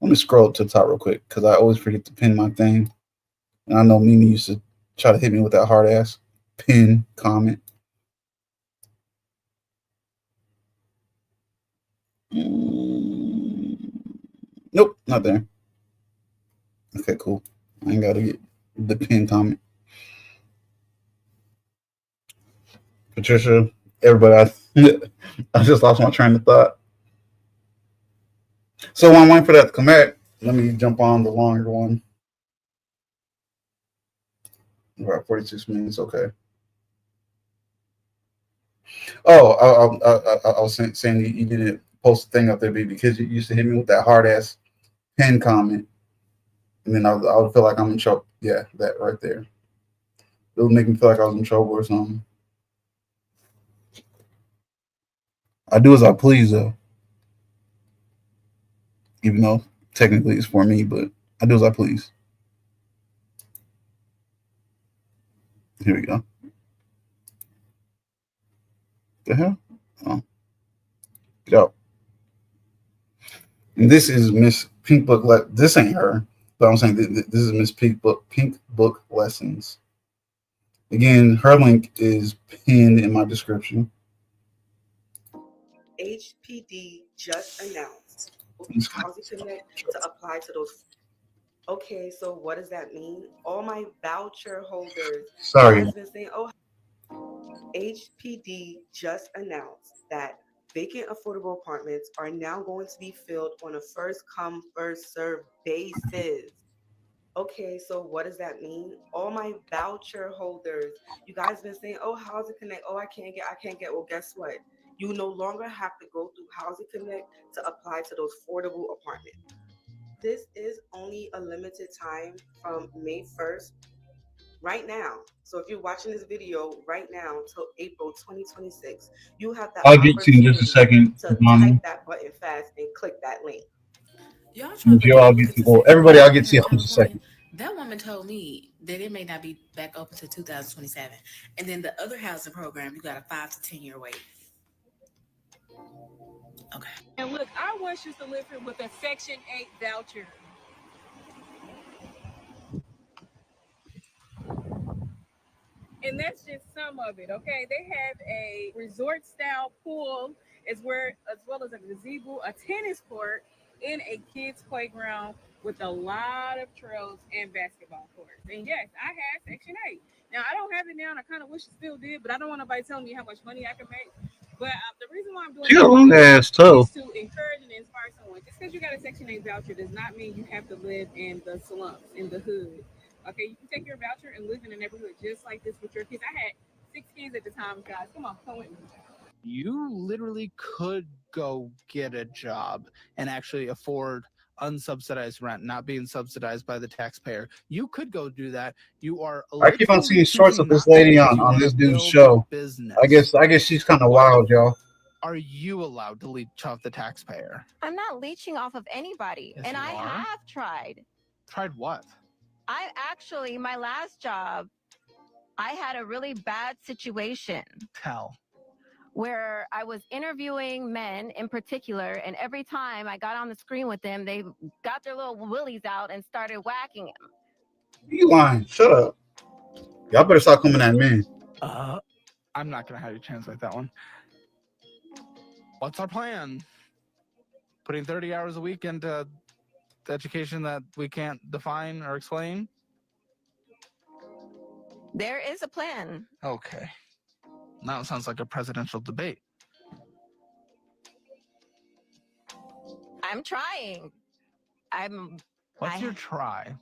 Let me scroll to the top real quick because I always forget to pin my thing. And I know Mimi used to try to hit me with that hard ass pin comment. Nope, not there. Okay, cool. I ain't got to get the pin comment. Patricia, everybody, I just lost my train of thought. So while I'm waiting for that to come back, let me jump on the longer one. We're at 46 minutes. Okay. Oh, I was saying you didn't post a thing up there, baby, because you used to hit me with that hard ass pin comment, and then I would feel like I'm in trouble. Yeah, that right there. It would make me feel like I was in trouble or something. I do as I please, though. Even though technically it's for me, but I do as I please. Here we go. The hell? Oh. Get out. And this is Miss Pink Book. This ain't her, but I'm saying this is Miss Pink Book Lessons. Again, her link is pinned in my description. HPD just announced Housing Connect to apply to those. Okay, so what does that mean? All my voucher holders. Sorry. Has been saying, oh, HPD just announced that vacant affordable apartments are now going to be filled on a first come, first served basis. Okay, so what does that mean? All my voucher holders, you guys been saying, oh, Housing Connect, oh, I can't get. Well, guess what? You no longer have to go through Housing Connect to apply to those affordable apartments. This is only a limited time from May 1st, right now. So if you're watching this video right now till April 2026, you have the I'll get to you in just a second. to type that button fast and click that link. Y'all trying to I'll get to you. Everybody, I'll get to you in just a second. That woman told me that it may not be back open to 2027. And then the other housing program, you got a 5 to 10 year wait. Okay. And look, I once used to live here with a Section 8 voucher. And that's just some of it, okay? They have a resort-style pool as well as a gazebo, a tennis court, and a kids' playground with a lot of trails and basketball courts. And yes, I have Section 8. Now, I don't have it now, and I kind of wish it still did, but I don't want nobody telling me how much money I can make. But the reason why I'm doing it is to encourage and inspire someone. Just because you got a Section 8 voucher does not mean you have to live in the slums, in the hood. Okay, you can take your voucher and live in a neighborhood just like this with your kids. I had 6 kids at the time, guys. Come with me. You literally could go get a job and actually afford unsubsidized rent, not being subsidized by the taxpayer. You could go do that. You are. I keep on seeing shorts of this lady on this dude's show. Business. I guess she's kind of wild, y'all. Are you allowed to leech off the taxpayer? I'm not leeching off of anybody, yes, and I have tried. Tried what? My last job, I had a really bad situation. Tell. Where I was interviewing men in particular, and every time I got on the screen with them, they got their little willies out and started whacking him. You lying. Shut up. Y'all better stop coming at me. I'm not going to have you translate that one. what's our plan? Putting 30 hours a week into education that we can't define or explain? There is a plan. Okay. Now it sounds like a presidential debate. I'm trying. What's your try?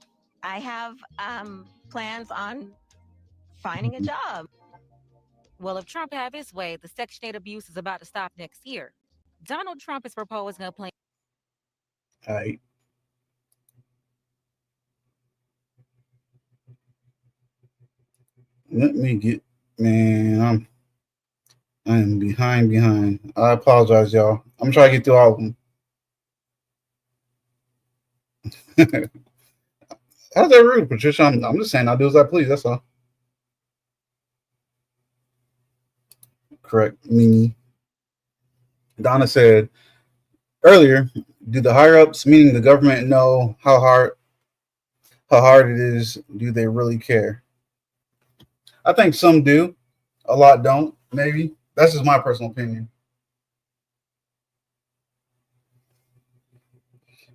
I have plans on finding a job. Well, if Trump have his way, the Section 8 abuse is about to stop next year. Donald Trump is proposing a plan. All right. Let me get, man, I am behind. I apologize, y'all. I'm trying to get through all of them. How's that rude, Patricia? I'm just saying I do as I please. That's all. Correct. Mimi. Donna said earlier, do the higher ups, meaning the government, know how hard it is? Do they really care? I think some do. A lot don't. Maybe. That's just my personal opinion.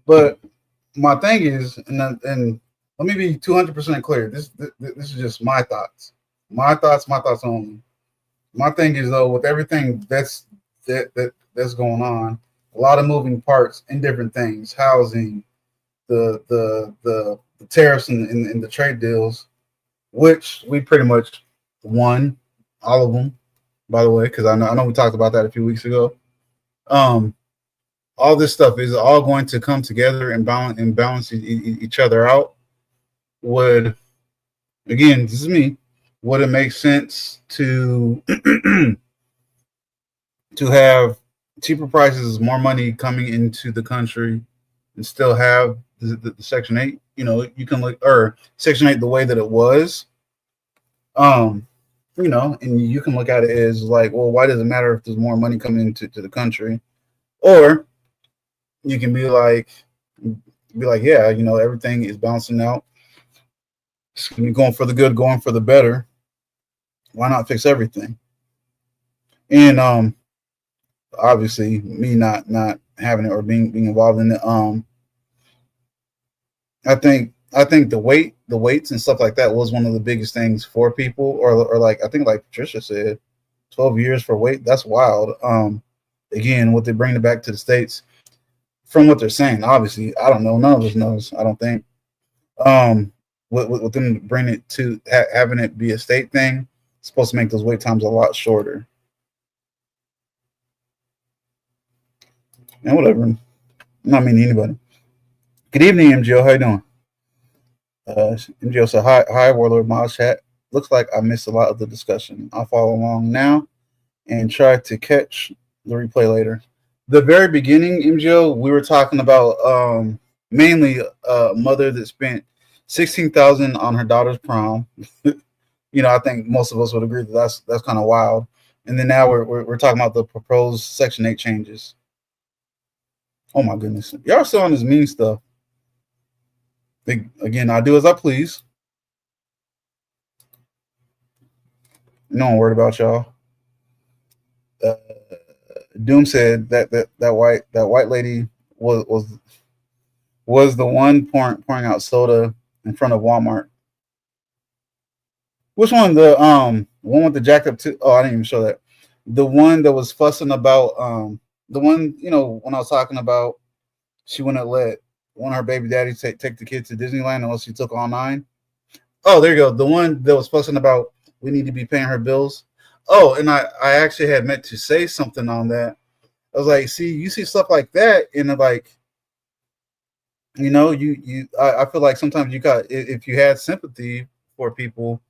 But my thing is, and let me be 200% clear. This is just my thoughts. My thoughts only. My thing is though, with everything that's going on, a lot of moving parts in different things, housing, the tariffs and the trade deals, which we pretty much won all of them, by the way, because I know we talked about that a few weeks ago. All this stuff is all going to come together and balance each other out. Would, again, this is me, would it make sense to to have cheaper prices, more money coming into the country, and still have the Section 8? You know, you can look, or Section 8 the way that it was. You know, and you can look at it as like, well, why does it matter if there's more money coming into the country? Or you can be like, yeah, you know, everything is balancing out. It's going to be going for the good, going for the better. Why not fix everything? And obviously, me not having it or being involved in it, I think the weights and stuff like that was one of the biggest things for people, or like I think like Patricia said, 12 years for weight. That's wild. Again, what they bring it back to the States, from what they're saying, obviously, I don't know. None of us knows. I don't think. With them bringing it to having it be a state thing, it's supposed to make those wait times a lot shorter. And whatever. I'm not meaning anybody. Good evening, MGO. How you doing? MGO said, hi, Warlord Miles chat. Looks like I missed a lot of the discussion. I'll follow along now and try to catch the replay later. The very beginning, MGO, we were talking about mainly a mother that spent $16,000 on her daughter's prom. You know, I think most of us would agree that that's kind of wild. And then now we're talking about the proposed Section 8 changes. Oh my goodness, y'all still on this mean stuff. Again, I do as I please. No one worried about y'all. Doom said that white lady was the one pouring out soda in front of Walmart. Which one? The one with the jacked up oh, I didn't even show that. The one that was fussing about the one, you know, when I was talking about she wouldn't let one of her baby daddies take the kids to Disneyland unless she took all 9. Oh, there you go. The one that was fussing about we need to be paying her bills. Oh, and I actually had meant to say something on that. I was like, see, you see stuff like that, and like, you know, I feel like sometimes you got, if you had sympathy for people,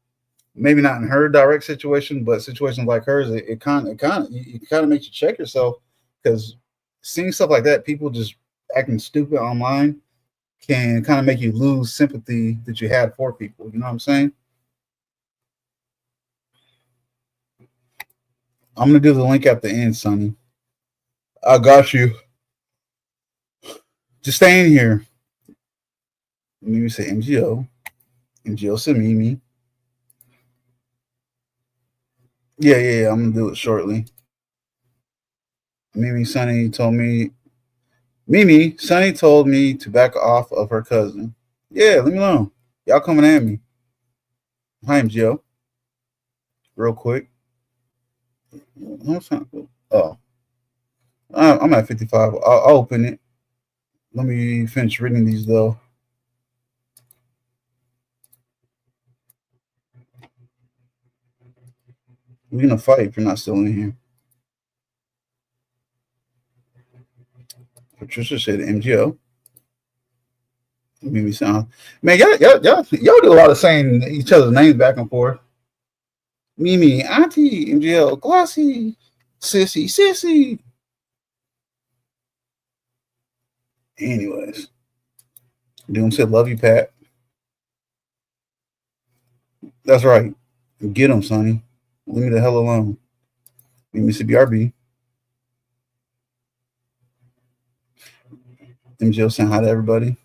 maybe not in her direct situation, but situations like hers, it kind of makes you check yourself, because seeing stuff like that, people just acting stupid online, can kind of make you lose sympathy that you had for people. You know what I'm saying? I'm gonna do the link at the end, Sonny. I got you. Just stay in here. Let me say MGO. MGO Samimi. Yeah. I'm gonna do it shortly. Sonny told me to back off of her cousin. Yeah, leave me alone. Y'all coming at me. Hi, I'm Joe. Real quick. Oh, I'm at 55. I'll open it. Let me finish reading these though. We're gonna fight if you're not still in here. Patricia said MGO. Made me sound, man. Y'all do a lot of saying each other's names back and forth. Mimi, Auntie, MGL, Glossy, Sissy. Anyways, Doom said, "Love you, Pat." That's right. Get him, Sonny. Leave me the hell alone. Mimi said, "BRB." MGL saying hi to everybody.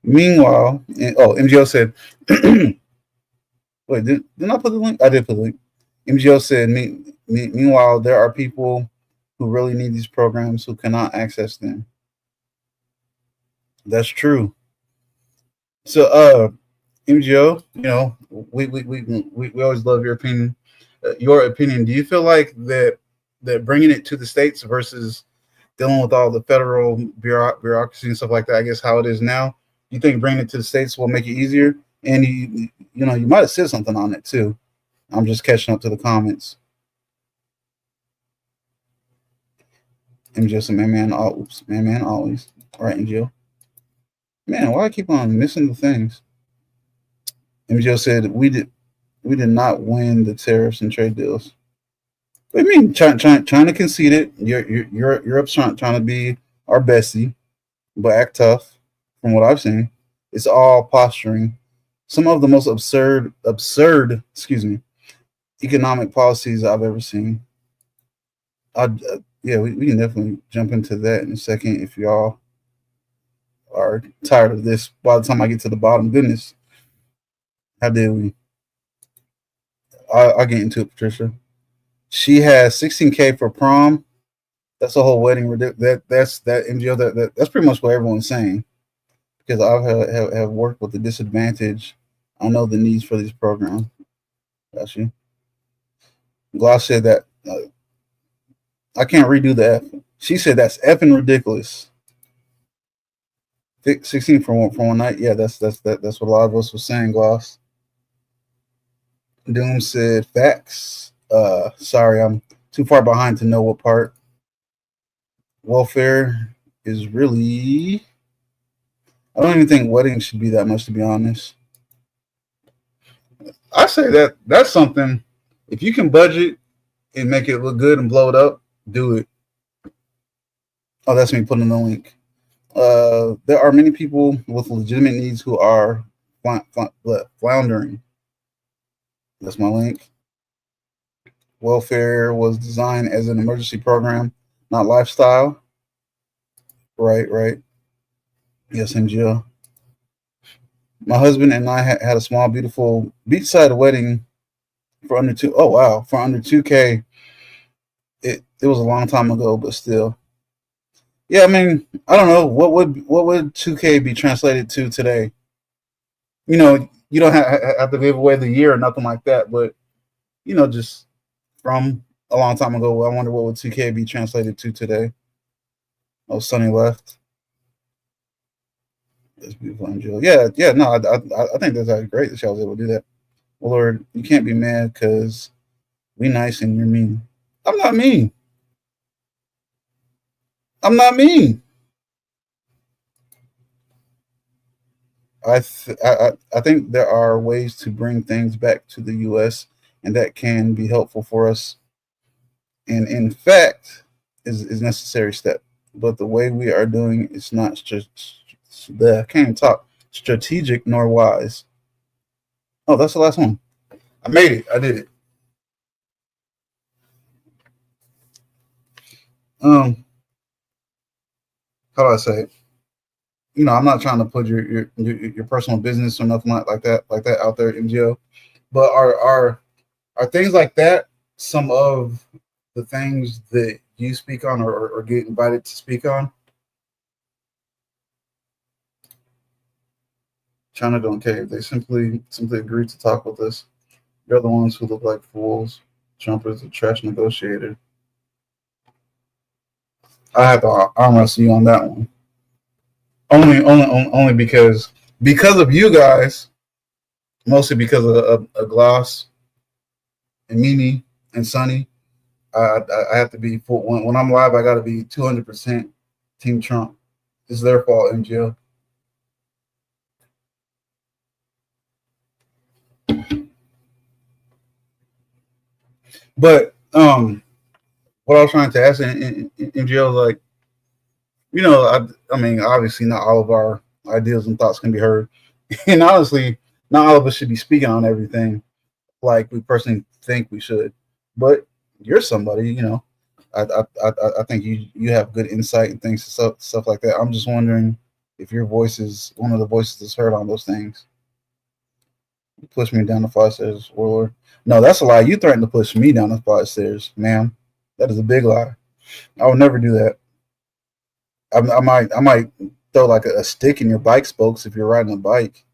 Meanwhile, MGO said, wait, didn't I put the link? I did put the link. MGO said, meanwhile, there are people who really need these programs who cannot access them. That's true. So, MGO, you know, we always love your opinion. Your opinion. Do you feel like that bringing it to the states versus dealing with all the federal bureaucracy and stuff like that, I guess how it is now, you think bringing it to the states will make it easier? And you might have said something on it too. I'm just catching up to the comments. MGO said, man, always. All right, MGO. Man, why I keep on missing the things? MGO said we did not win the tariffs and trade deals. What do you mean trying to concede it? Europe's trying to be our bestie, but act tough. From what I've seen, it's all posturing. Some of the most absurd, economic policies I've ever seen. Yeah, we can definitely jump into that in a second if y'all are tired of this. By the time I get to the bottom, goodness, how did we? I'll get into it, Patricia. She has 16K for prom. That's a whole wedding. That's MGO. That's pretty much what everyone's saying. Because I have worked with the disadvantaged. I know the needs for these programs. Got you. Gloss said that I can't redo the F. She said that's effing ridiculous. 16 for one night. Yeah, that's what a lot of us were saying. Gloss. Doom said facts. Sorry, I'm too far behind to know what part. Welfare is really. I don't even think weddings should be that much, to be honest. I say that's something. If you can budget and make it look good and blow it up, do it. Oh, that's me putting the link. There are many people with legitimate needs who are floundering. That's my link. Welfare was designed as an emergency program, not lifestyle. Right. Yes, MGO. My husband and I had a small, beautiful beachside wedding for under two. Oh wow, for under 2K. It was a long time ago, but still. Yeah, I mean, I don't know what would 2K be translated to today. You know, you don't have to give away the year or nothing like that, but just from a long time ago, I wonder what would 2K be translated to today. Oh, Sonny left. That's beautiful, Angel. Yeah. No, I think that's great that y'all was able to do that. Well, Lord, you can't be mad because we nice and you're mean. I'm not mean. I think there are ways to bring things back to the U.S. and that can be helpful for us. And in fact, is necessary step. But the way we are doing is not I can't even talk, strategic nor wise. Oh, that's the last one. I made it. I did it. How do I say it? I'm not trying to put your personal business or nothing like that out there, MGO. But are things like that some of the things that you speak on or get invited to speak on? China don't care. They simply agree to talk with us. You're the ones who look like fools. Trump is a trash negotiator. I have to arm wrestle you on that one. Only because of you guys, mostly because of Gloss and Mimi and Sonny. I have to be full, when I'm live. I got to be 200% Team Trump. It's their fault, MGO. But what I was trying to ask MGO, like, you know, I mean, obviously, not all of our ideas and thoughts can be heard, and honestly, not all of us should be speaking on everything like we personally think we should. But you're somebody, you know. I think you have good insight and things, stuff like that. I'm just wondering if your voice is one of the voices that's heard on those things. You push me down the 5 stairs, Warlord. No, that's a lie. You threatened to push me down the 5 stairs, ma'am. That is a big lie. I would never do that. I might throw like a stick in your bike spokes if you're riding a bike.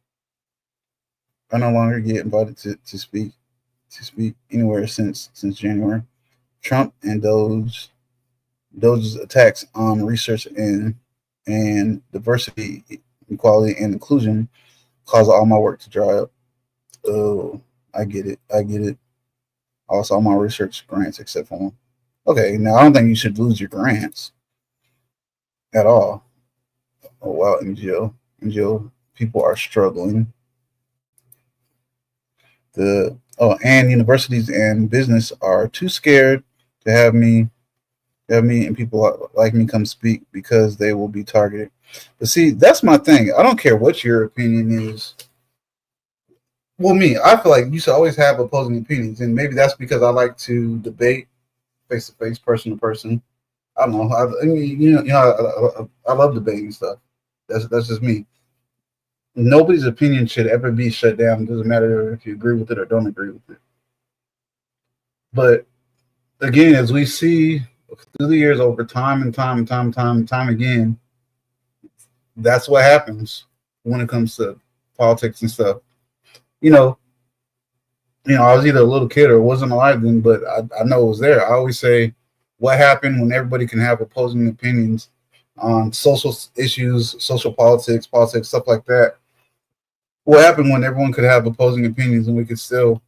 I no longer get invited to speak anywhere since January. Trump and Doge's attacks on research and diversity, equality, and inclusion cause all my work to dry up. Oh, I get it. Also, all my research grants except for one. Okay, now I don't think you should lose your grants at all. Oh wow, NGO people are struggling. And universities and business are too scared to have me and people like me come speak because they will be targeted. But see, that's my thing. I don't care what your opinion is. Well, I feel like you should always have opposing opinions, and maybe that's because I like to debate face to face, person to person. I don't know. I mean, I love debating stuff. That's just me. Nobody's opinion should ever be shut down. It doesn't matter if you agree with it or don't agree with it. But again, as we see through the years, over time and time again, that's what happens when it comes to politics and stuff. You know, I was either a little kid or wasn't alive then, but I know it was there. I always say, what happened when everybody can have opposing opinions on social issues, social politics, stuff like that? What happened when everyone could have opposing opinions and we could still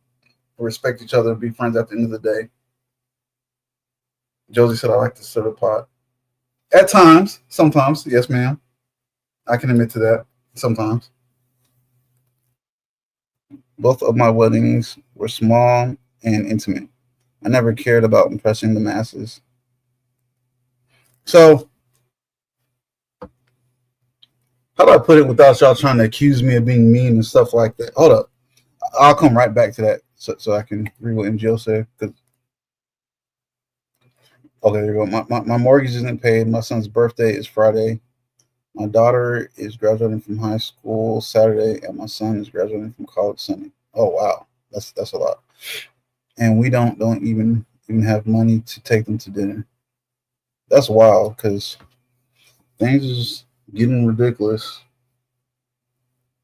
respect each other and be friends at the end of the day? Josie said, I like to stir the pot. At times, sometimes, yes, ma'am. I can admit to that, sometimes. Both of my weddings were small and intimate. I never cared about impressing the masses. So, how do I put it without y'all trying to accuse me of being mean and stuff like that? Hold up. I'll come right back to that so I can read what MGO said. Okay, there you go. My mortgage isn't paid. My son's birthday is Friday. My daughter is graduating from high school Saturday, and my son is graduating from college Sunday. Oh wow, that's a lot. And we don't even have money to take them to dinner. That's wild because things are just getting ridiculous.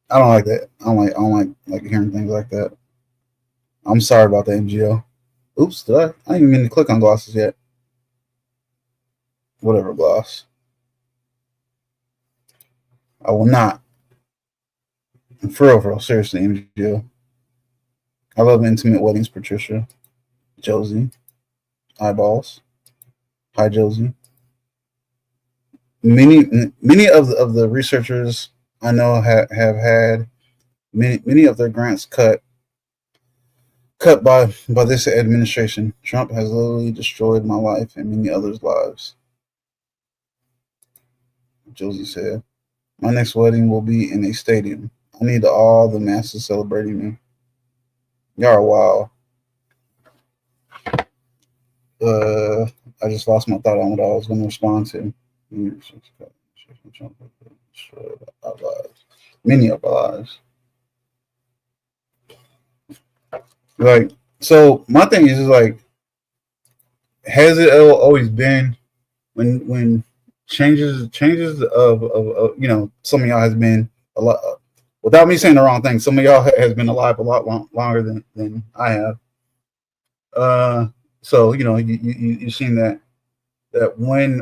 I don't like that. I don't like hearing things like that. I'm sorry about the MGO. Oops, did I didn't even mean to click on glosses yet. Whatever, gloss. I will not. And for real, seriously, MGO. I love intimate weddings, Patricia. Josie. Eyeballs. Hi, Josie. Many of the researchers I know have had many of their grants cut by this administration. Trump has literally destroyed my life and many others' lives. Josie said, my next wedding will be in a stadium. I need all the masses celebrating me. Y'all are wild. I just lost my thought on what I was going to respond to. Many of our lives. Like, so my thing is like, has it always been when changes of some of y'all has been a lot without me saying the wrong thing, some of y'all has been alive a lot longer than I have. So you've seen that when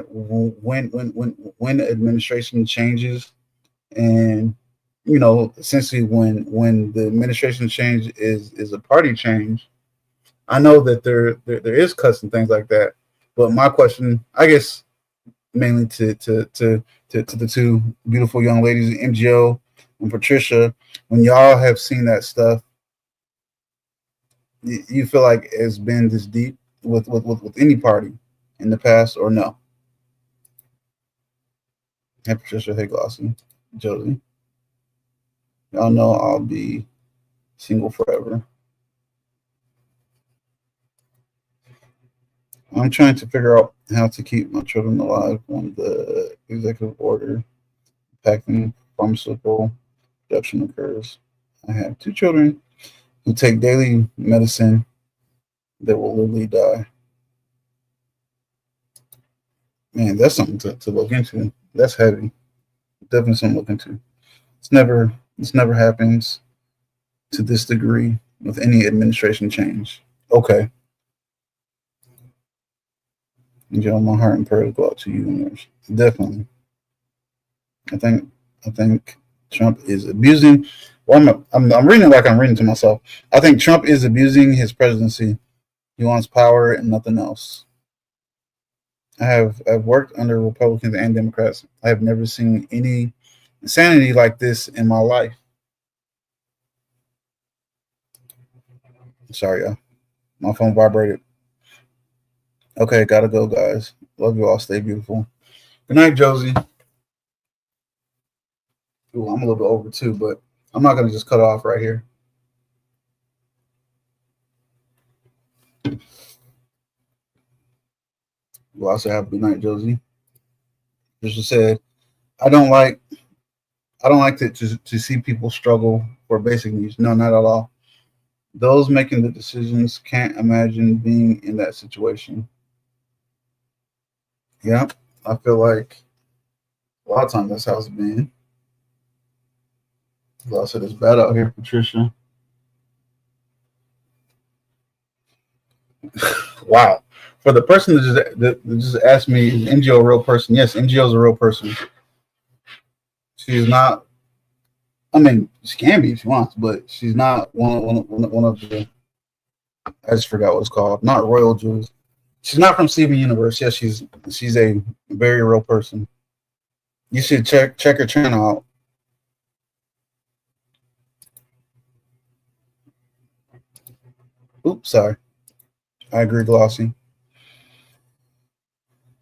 administration changes, and essentially when the administration change is a party change. I know that there is cuts and things like that, but my question, I guess, mainly to the two beautiful young ladies, MGO and Patricia, when y'all have seen that stuff, you feel like it's been this deep with any party in the past, or no? Hey Patricia, hey Glossy, Josie. Y'all know I'll be single forever. I'm trying to figure out how to keep my children alive when the executive order impacting pharmaceutical production occurs. I have 2 children who take daily medicine that will literally die. Man, that's something to look into. That's heavy. Definitely something to look into. This never happens to this degree with any administration change. Okay. My heart and prayers go out to you and yours. Definitely. I think Trump is abusing. Well, I'm reading it like I'm reading to myself. I think Trump is abusing his presidency. He wants power and nothing else. I've worked under Republicans and Democrats. I have never seen any insanity like this in my life. Sorry, y'all. My phone vibrated. Okay, gotta go, guys. Love you all. Stay beautiful. Good night, Josie. Ooh, I'm a little bit over too, but I'm not gonna just cut it off right here. You also have a good night, Josie. Just said, I don't like to see people struggle for basic needs. No, not at all. Those making the decisions can't imagine being in that situation. Yeah, I feel like a lot of times that's how it's been. I said it's bad out here, Patricia. Wow. For the person that just asked me, is NGO a real person? Yes, NGO is a real person. She's not. I mean, she can be if she wants, but she's not one of the. I just forgot what it's called. Not royal Jews. She's not from Steven Universe. Yes, she's a very real person. You should check her channel out. Oops, sorry. I agree, Glossy.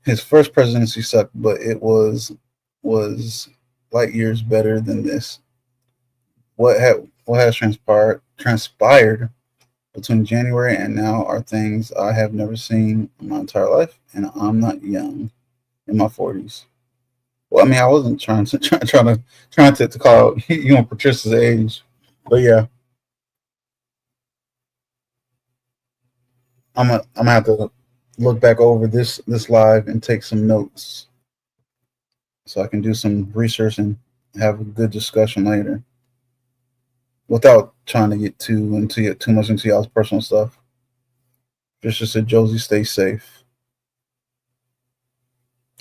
His first presidency sucked, but it was light years better than this. What has transpired between January and now are things I have never seen in my entire life, and I'm not young, in my 40s. Well, I mean, I wasn't trying to call Patricia's age, but yeah, I'm gonna have to look back over this live and take some notes so I can do some research and have a good discussion later without trying to get too much into y'all's personal stuff. Just said, Josie, stay safe.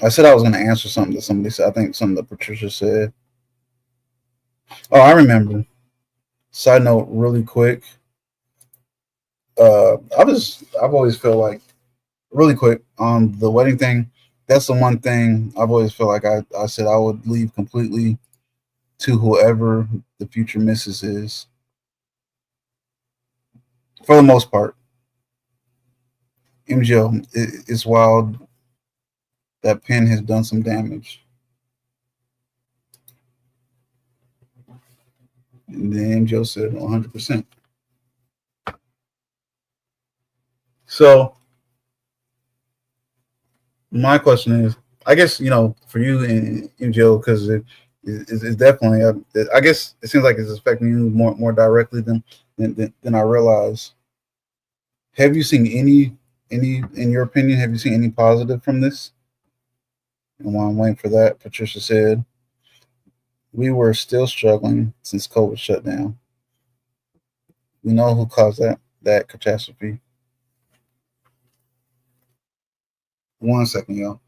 I said I was going to answer something that somebody said. I think something that Patricia said. Oh, I remember. Side note, really quick. I've always felt like, really quick, on the wedding thing, that's the one thing I've always felt like I said I would leave completely to whoever the future missus is. For the most part. MGO, it's wild. That pen has done some damage. And then MGO said 100%. So my question is, I guess, for you and MGO, because it's definitely, I guess it seems like it's affecting you more directly than I realize. Have you seen in your opinion, have you seen any positive from this? And while I'm waiting for that, Patricia said, we were still struggling since COVID shut down. We know who caused that catastrophe. 1 second, y'all.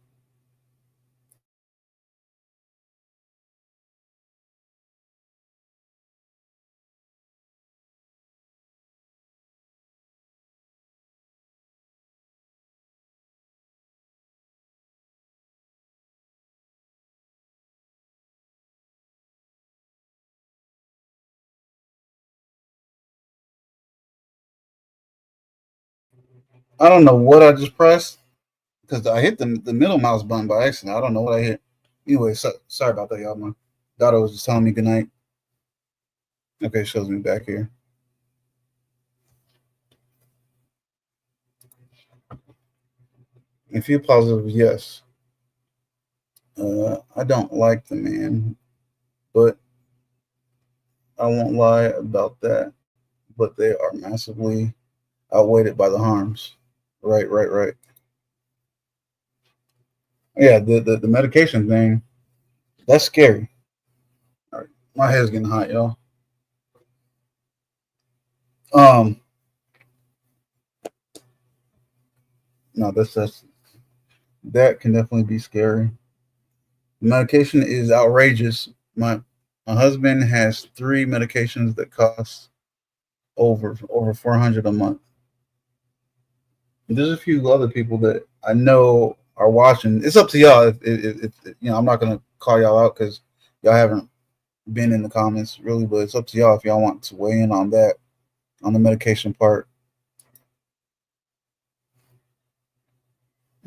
I don't know what I just pressed because I hit the middle mouse button by accident. I don't know what I hit. Anyway, sorry about that, y'all. My daughter was just telling me goodnight. Okay, shows me back here. A few positives, yes. I don't like the man, but I won't lie about that. But they are massively outweighed by the harms. Right. Yeah, the medication thing, that's scary. All right, my head's getting hot, y'all. No, that can definitely be scary. The medication is outrageous. My husband has 3 medications that cost over $400 a month. There's a few other people that I know are watching. It's up to y'all. If I'm not gonna call y'all out because y'all haven't been in the comments really, but it's up to y'all if y'all want to weigh in on that, on the medication part.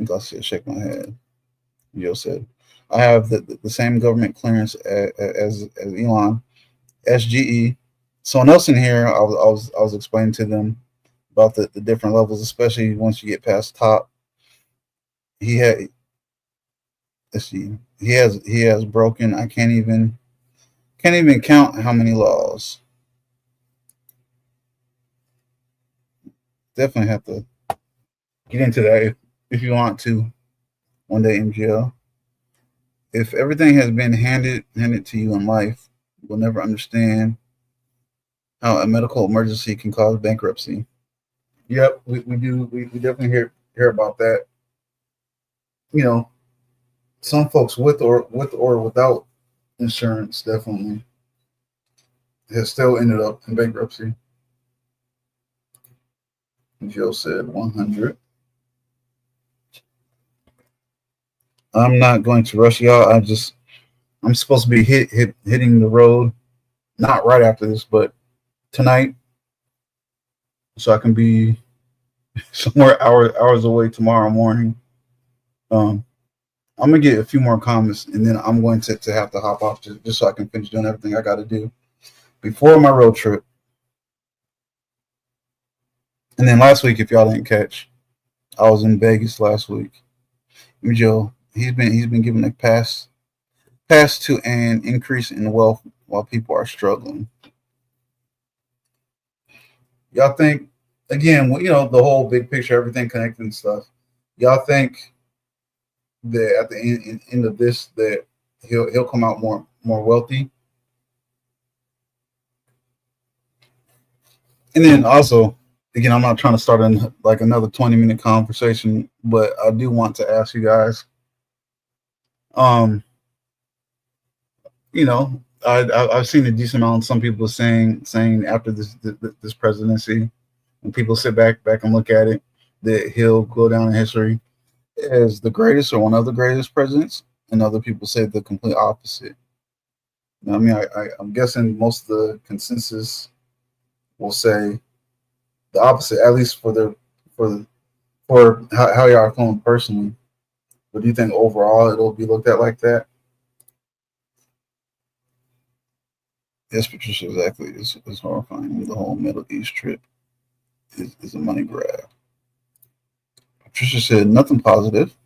I see. Shake my head. Yo said, I have the same government clearance as Elon, SGE. Someone else in here, I was explaining to them about the different levels, especially once you get past top. He had, let's see, he has broken. I can't even count how many laws. Definitely have to get into that if you want to one day in jail. If everything has been handed to you in life, you will never understand how a medical emergency can cause bankruptcy. Yep, we do. We definitely hear about that. You know, some folks with or without insurance definitely has still ended up in bankruptcy. Joe said 100. I'm not going to rush y'all. I'm supposed to be hitting the road, not right after this, but tonight, so I can be somewhere hours away tomorrow morning. I'm gonna get a few more comments, and then I'm going to have to hop off just so I can finish doing everything I got to do before my road trip. And then last week, if y'all didn't catch, I was in Vegas last week. Joe, he's been given a pass to an increase in wealth while people are struggling. Y'all think, again, the whole big picture, everything connected and stuff. Y'all think that at the end of this, that he'll come out more wealthy? And then also, again, I'm not trying to start another 20-minute conversation, but I do want to ask you guys. I've seen a decent amount. Some people saying after this presidency, when people sit back and look at it, that he'll go down in history as the greatest or one of the greatest presidents, and other people say the complete opposite. I mean, I'm guessing most of the consensus will say the opposite, at least for how y'all are feeling personally. But do you think overall it'll be looked at like that? Yes, Patricia, exactly. It's horrifying. The whole Middle East trip is a money grab. Patricia said nothing positive.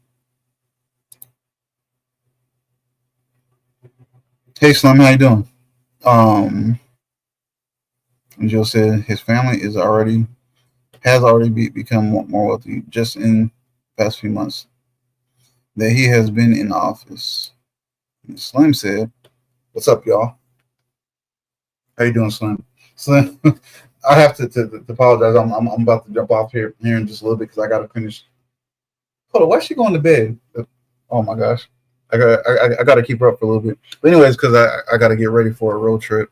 Hey, Slim, how you doing? Joe said his family is already has already become more wealthy just in the past few months that he has been in office. And Slim said, "What's up, y'all? How you doing, Slim?" Slim, I have to apologize. I'm about to jump off here in just a little bit because I got to finish. Hold on, why is she going to bed? Oh my gosh, I got to keep her up for a little bit. But anyways, because I got to get ready for a road trip.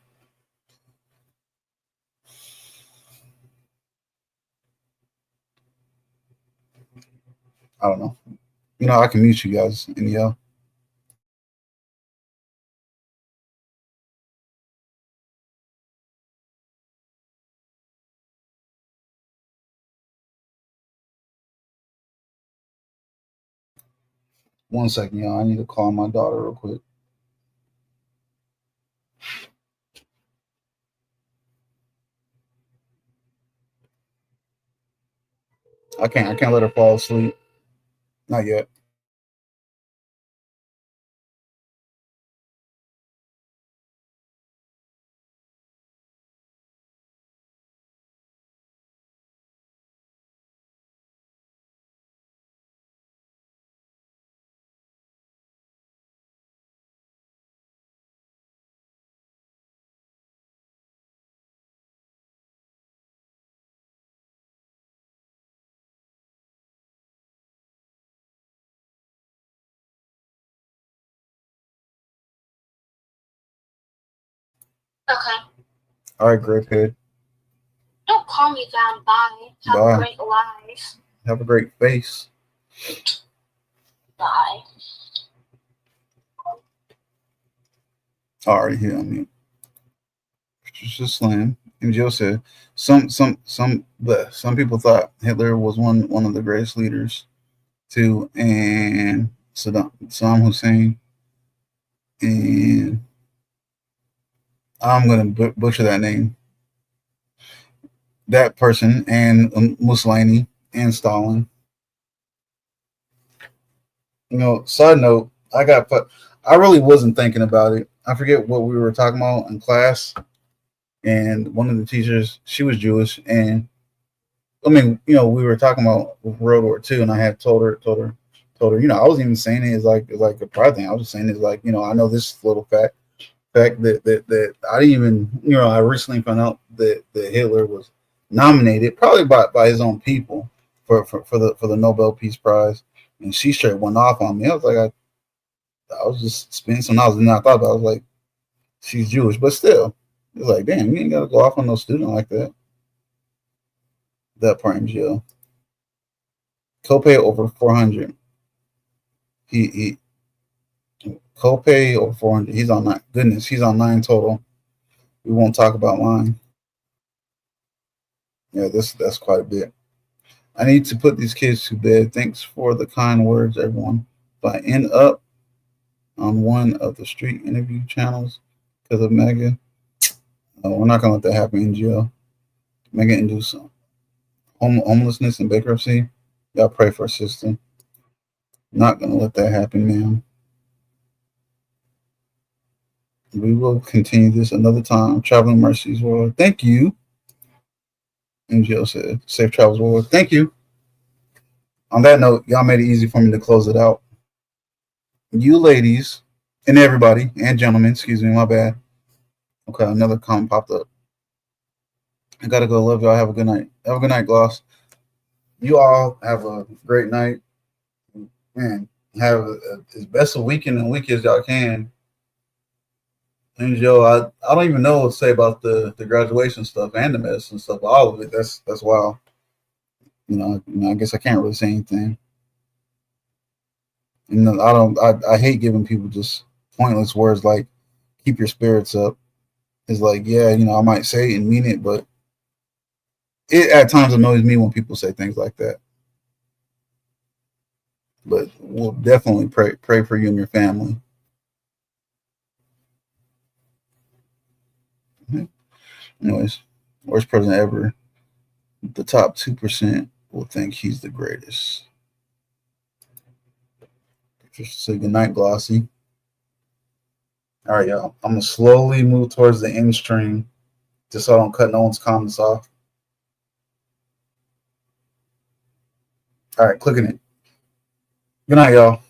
I don't know. I can mute you guys and yell. One second, y'all. I need to call my daughter real quick. I can't let her fall asleep. Not yet. Okay. All right, great kid. Don't call me down. Bye. Have Bye. a great life. Have a great face. Bye. Alright, here on mute. Patricia Slam and Joe said some people thought Hitler was one of the greatest leaders too, and Saddam Hussein, and I'm gonna butcher that name. That person and Mussolini and Stalin. Side note, I really wasn't thinking about it. I forget what we were talking about in class, and one of the teachers, she was Jewish, and I mean, we were talking about World War II, and I had told her, I wasn't even saying it as like a pride thing. I was just saying it's like, I know this little fact that I didn't even, I recently found out that Hitler was nominated probably by his own people for the Nobel Peace Prize, and she straight went off on me. I was like, I was just spending some knowledge, and I thought about it, I was like, she's Jewish, but still, it's like, damn, you ain't gotta go off on no student like that. That part in jail. Copay over 400. He copay over 400. He's on 9. Goodness, he's on 9 total. We won't talk about line. Yeah, that's quite a bit. I need to put these kids to bed. Thanks for the kind words, everyone. If I end up on one of the street interview channels because of Mega, we're not gonna let that happen in jail. Mega induce homelessness and bankruptcy. Y'all pray for a sister. Not gonna let that happen, ma'am. We will continue this another time. Traveling mercies, world. Thank you. And Jill said, safe travels, world. Thank you. On that note, y'all made it easy for me to close it out. You ladies and everybody and gentlemen, excuse me, my bad. Okay, another comment popped up. I gotta go. Love y'all. Have a good night. Have a good night, Gloss. You all have a great night. Man, have as best a weekend and week as y'all can. And Joe, I don't even know what to say about the graduation stuff and the medicine stuff. All of it. That's wild. I guess I can't really say anything. I hate giving people just pointless words like keep your spirits up. It's like, yeah, I might say it and mean it, but it at times annoys me when people say things like that. But we'll definitely pray for you and your family. Anyways, worst president ever. The top 2% will think he's the greatest. Just say goodnight, Glossy. All right, y'all. I'm gonna slowly move towards the end stream, just so I don't cut no one's comments off. All right, clicking it. Good night, y'all.